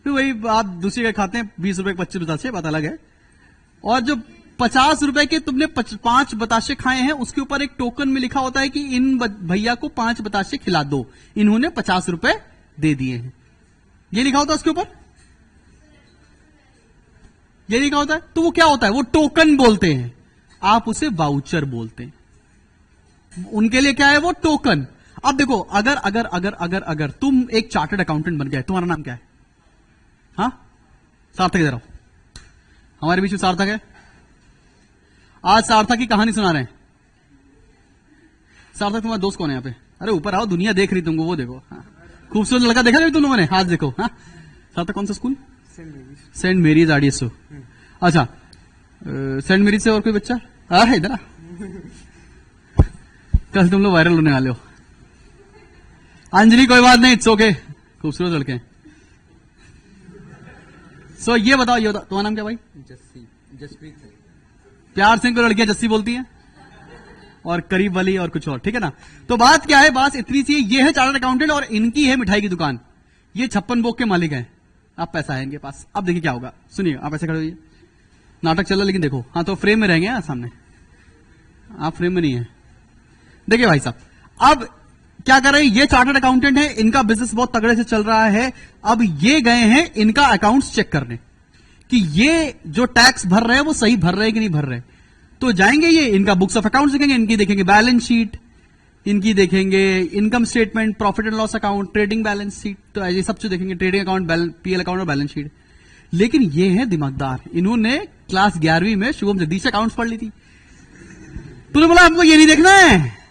फिर वही आप दूसरी के खाते हैं 20 रुपए के 25 बताशे, बात अलग है। और जो 50 रुपए के तुमने 5 बताशे खाए हैं, उसके ऊपर एक टोकन में लिखा होता है कि इन भैया को 5 बताशे खिला दो, इन्होंने 50 रुपए दे दिए हैं। ये लिखा होता है उसके ऊपर, ये लिखा होता है। तो वो क्या होता है? वो टोकन बोलते हैं, आप उसे वाउचर बोलते हैं। उनके लिए क्या है? वो टोकन। अब देखो, अगर अगर अगर अगर अगर तुम एक चार्टर्ड अकाउंटेंट बन गए, तुम्हारा नाम क्या है? हाँ, सार्थक है। जरा हमारे बीच में सार्थक है। आज सार्थक की कहानी सुना रहे हैं। सार्थक तुम्हारा दोस्त कौन है यहाँ पे? अरे ऊपर आओ, दुनिया देख रही तुमको, वो देखो। हाँ, खूबसूरत लड़का देखा तुम लोगों ने? हाथ देखो। हाँ, सार्थक कौन सा स्कूल? Saint Mary's RDSO. अच्छा, सेंट मेरीज से और कोई बच्चा है इधर? कल तुम लोग वायरल होने वाले हो। अंजलि कोई बात नहीं, इट्स ओके, खूबसूरत लड़के हैं। सो ये बताओ तुम्हारा नाम क्या भाई? जसप्रीत। प्यार से इनको लड़कियां जस्सी बोलती हैं, और करीब वाली और कुछ और, ठीक है ना? तो बात क्या है? बात इतनी सी, ये है चार्टर्ड अकाउंटेंट और इनकी है मिठाई की दुकान। ये 56 बोक के मालिक हैं। अब पैसा है इनके पास। अब देखिए क्या होगा, सुनिए। आप ऐसे खड़े होइए, नाटक चल रहा है लेकिन देखो। हाँ, तो फ्रेम में रहेंगे यहाँ सामने, आप फ्रेम में नहीं है। देखिए भाई साहब, अब क्या कर रहे हैं? ये चार्टर्ड अकाउंटेंट है, इनका बिजनेस बहुत तगड़े से चल रहा है। अब ये गए हैं इनका अकाउंट्स चेक करने कि ये जो टैक्स भर रहे हैं वो सही भर रहे हैं कि नहीं भर रहे। तो जाएंगे, ये इनका बुक्स ऑफ अकाउंट्स देखेंगे, इनकी देखेंगे बैलेंस शीट, इनकी देखेंगे income statement, profit and loss account, trading balance sheet, तो ये सब चीज देखेंगे, ट्रेडिंग अकाउंट, पीएल अकाउंट और बैलेंस शीट। लेकिन ये है दिमागदार, इन्होंने क्लास 11वीं में शुभम जगदीश अकाउंट्स पढ़ ली थी। तूने बोला हमको ये नहीं देखना है,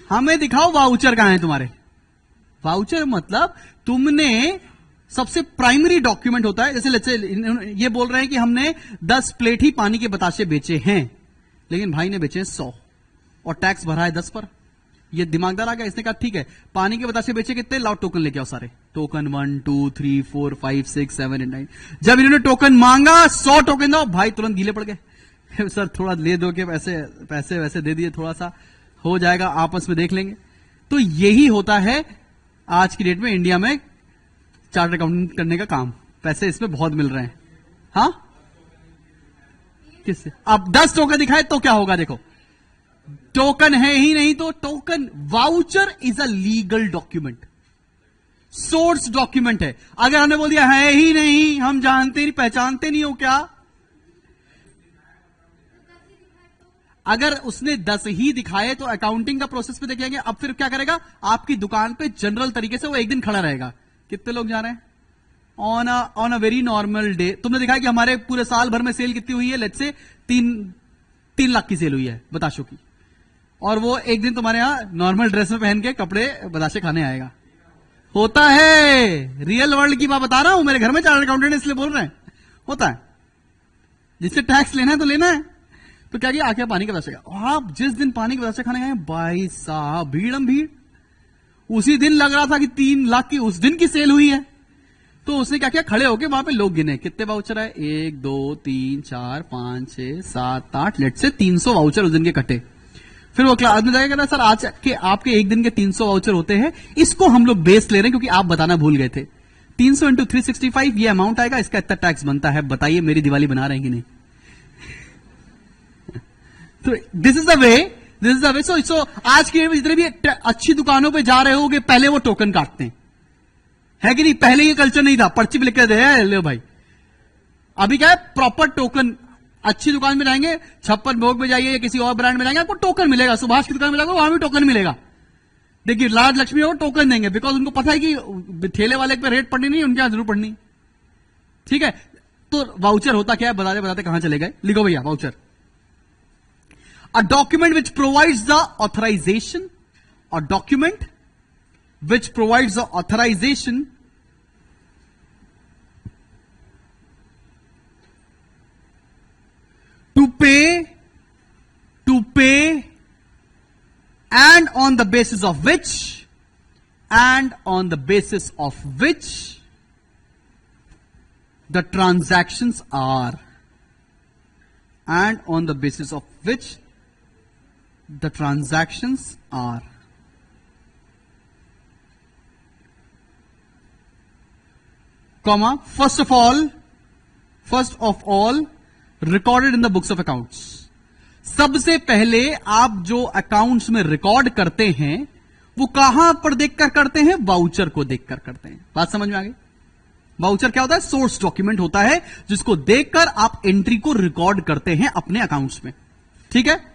हमें दिखाओ वाउचर कहां है तुम्हारे। वाउचर मतलब तुमने सबसे प्राइमरी डॉक्यूमेंट होता है। जैसे ये बोल रहे हैं कि हमने 10 प्लेट ही पानी के बताशे बेचे हैं, लेकिन भाई ने बेचे हैं 100 और टैक्स भरा है 10 पर। ये दिमागदार आ गया, इसने कहा ठीक है, पानी के बताशे बेचे कितने, लाओ टोकन लेके आओ सारे। टोकन 1 2 3 4 5 6 7 8 9। जब इन्होंने टोकन मांगा, 100 टोकन दो, भाई तुरंत गीले पड़ गए। सर थोड़ा ले दो के पैसे वैसे दे दिए, थोड़ा सा हो जाएगा, आपस में देख लेंगे। तो यही होता है आज की डेट में इंडिया में चार्टर्ड अकाउंटेंट करने का काम, पैसे इसमें बहुत मिल रहे हैं। हाँ, किससे? अब 10 टोकन दिखाए तो क्या होगा? देखो, टोकन है ही नहीं तो token, voucher is a legal document, source document है। अगर हमने बोल दिया है ही नहीं, हम जानते नहीं, पहचानते नहीं हो क्या, अगर उसने 10 ही दिखाए तो अकाउंटिंग का प्रोसेस पे देखेंगे। अब फिर क्या करेगा? आपकी दुकान पे जनरल तरीके से वो एक दिन खड़ा रहेगा। कितने लोग जा रहे हैं? On a very normal day तुमने दिखाया कि हमारे पूरे साल भर में सेल कितनी हुई है, लेट्स से 3 लाख की सेल हुई है बताशों की, और वो एक दिन तुम्हारे यहां नॉर्मल ड्रेस में पहन के कपड़े बताशे खाने आएगा। होता है, रियल वर्ल्ड की बात बता रहा हूं, मेरे घर में चार्टर्ड अकाउंटेंट इसलिए बोल रहे हैं, होता है। जिससे टैक्स लेना है तो लेना है। तो क्या किया? आके पानी के बताशे का, आप जिस दिन पानी के बताशे खाने गए भाई साहब, भीड़म भीड़। उसी दिन लग रहा था कि 3 लाख की उस दिन की सेल हुई है। तो उसने क्या किया? खड़े होके वहां पे लोग गिने, कितने वाउचर है? 1 2 3 4 5 6 7 8, लेट से 300 वाउचर उस दिन के कटे। फिर वो क्लास में जाएगा, सर आज के आपके एक दिन के 300 वाउचर होते हैं, इसको हम लोग बेस ले रहे हैं क्योंकि आप बताना भूल गए थे। 300 इंटू 365 ये अमाउंट आएगा, इसका इतना टैक्स बनता है, बताइए मेरी दिवाली बना रहे हैं कि नहीं? तो दिस इज द वे, सो आज की जितने भी अच्छी दुकानों पे जा रहे होगे, पहले वो टोकन काटते हैं, है कि नहीं? पहले ये कल्चर नहीं था, पर्ची पे लिख के दे ले भाई। अभी क्या है? Proper token. अच्छी दुकान में जाएंगे, 56 भोग में जाइए या किसी और ब्रांड में जाएंगे, आपको टोकन मिलेगा। सुभाष की दुकान में जाएगा, वहां भी टोकन मिलेगा। देखिए, लाज लक्ष्मी हो टोकन देंगे, बिकॉज उनको पता है कि ठेले वाले पे रेट पड़नी नहीं, उनके यहां जरूर पड़नी। ठीक है, तो वाउचर होता क्या है? बताते बताते कहां चले गए, लिखो भैया voucher. A document which provides the authorization, a document which provides the authorization to pay, and on the basis of which the transactions are, and on the basis of which the transactions are. Comma, first of all recorded in the books of accounts. सबसे पहले आप जो accounts में record करते हैं वो कहां पर देखकर करते हैं? वाउचर को देखकर करते हैं। बात समझ में आ गई? वाउचर क्या होता है? सोर्स डॉक्यूमेंट होता है जिसको देखकर आप एंट्री को रिकॉर्ड करते हैं अपने अकाउंट्स में। ठीक है,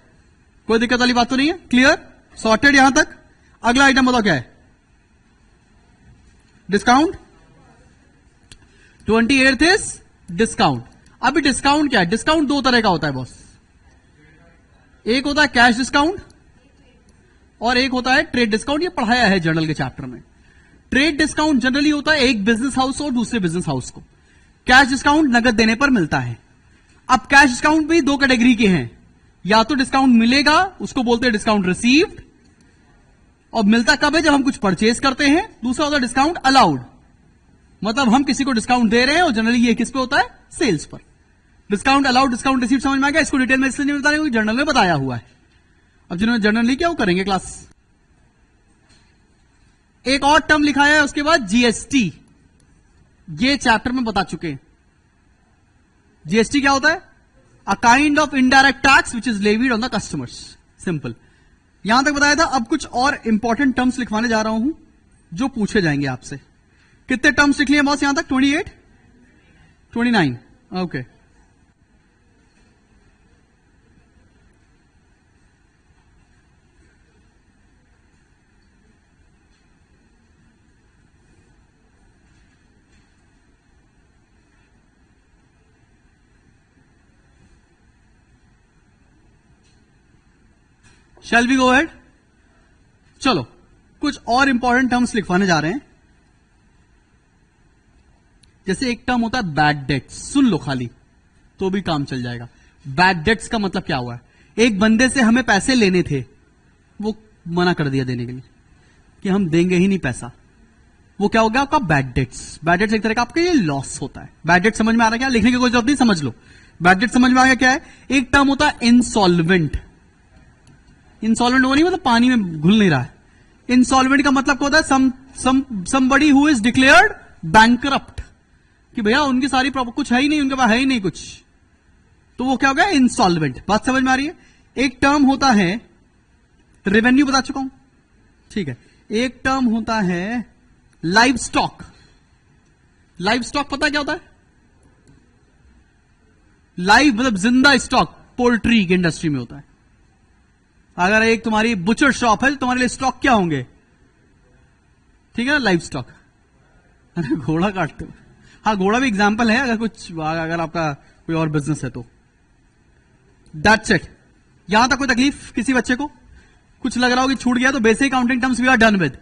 कोई दिक्कत वाली बात तो नहीं है? क्लियर, सॉर्टेड यहां तक? अगला आइटम बताओ क्या है? डिस्काउंट। 28th is discount. अभी डिस्काउंट क्या है? डिस्काउंट 2 तरह का होता है बॉस। एक होता है कैश डिस्काउंट और एक होता है ट्रेड डिस्काउंट। ये पढ़ाया है जर्नल के चैप्टर में। ट्रेड डिस्काउंट जनरली होता है एक बिजनेस हाउस और दूसरे बिजनेस हाउस को। कैश डिस्काउंट नगद देने पर मिलता है। अब कैश डिस्काउंट भी 2 कैटेगरी के हैं, या तो डिस्काउंट मिलेगा, उसको बोलते हैं डिस्काउंट रिसीव्ड, और मिलता कब है? जब हम कुछ परचेज करते हैं। दूसरा होता है डिस्काउंट अलाउड, मतलब हम किसी को डिस्काउंट दे रहे हैं और जनरली ये किस पे होता है? सेल्स पर। डिस्काउंट अलाउड, डिस्काउंट रिसीव्ड समझ में आ गया? इसको डिटेल में इसलिए नहीं बता रहे क्योंकि जर्नल में बताया हुआ है। अब जिन्होंने जर्नल नहीं किया वो करेंगे क्लास। एक और टर्म लिखा है उसके बाद जीएसटी, ये चैप्टर में बता चुके हैं। जीएसटी क्या होता है? A kind of indirect tax which is levied on the customers. Simple. यहां तक बताया था। अब कुछ और इंपॉर्टेंट टर्म्स लिखवाने जा रहा हूं जो पूछे जाएंगे आपसे। कितने टर्म्स लिख लिए बॉस यहां तक? 28, 29, okay. Shall we go ahead? चलो कुछ और इंपॉर्टेंट टर्म्स लिखवाने जा रहे हैं। जैसे एक टर्म होता है बैड डेट्स, सुन लो खाली तो भी काम चल जाएगा। बैड डेट्स का मतलब क्या हुआ है? एक बंदे से हमें पैसे लेने थे, वो मना कर दिया देने के लिए कि हम देंगे ही नहीं पैसा। वो क्या हो गया? आपका बैड डेट्स। बैड डेट्स एक तरह का आपके लिए लॉस होता है। बैड डेट समझ में आ रहा है क्या? लिखने की कोई जरूरत नहीं, समझ लो। बैड डेट समझ में आ गया क्या है? एक टर्म होता है इंसॉल्वेंट। इंसॉल्वेंट वो नहीं मतलब पानी में घुल नहीं रहा है। इंसॉल्वेंट का मतलब क्या होता है? somebody who is declared bankrupt, कि भैया उनकी सारी प्रॉपर्टी कुछ है ही नहीं, उनके पास है ही नहीं कुछ, तो वो क्या हो गया? इंसॉल्वेंट। बात समझ में आ रही है? एक टर्म होता है, रेवेन्यू बता चुका हूं, ठीक है। एक टर्म होता है लाइव स्टॉक। लाइव स्टॉक पता क्या होता है? लाइव मतलब जिंदा स्टॉक, पोल्ट्री की इंडस्ट्री में होता है। अगर एक तुम्हारी बुचर शॉप है तो तुम्हारे लिए स्टॉक क्या होंगे? ठीक है ना, लाइव स्टॉक। अरे घोड़ा काटते हो, हाँ घोड़ा भी एग्जाम्पल है, अगर आपका कोई और बिजनेस है तो। That's it. यहां तक कोई तकलीफ किसी बच्चे को? कुछ लग रहा हो कि छूट गया तो basic accounting terms we are done with.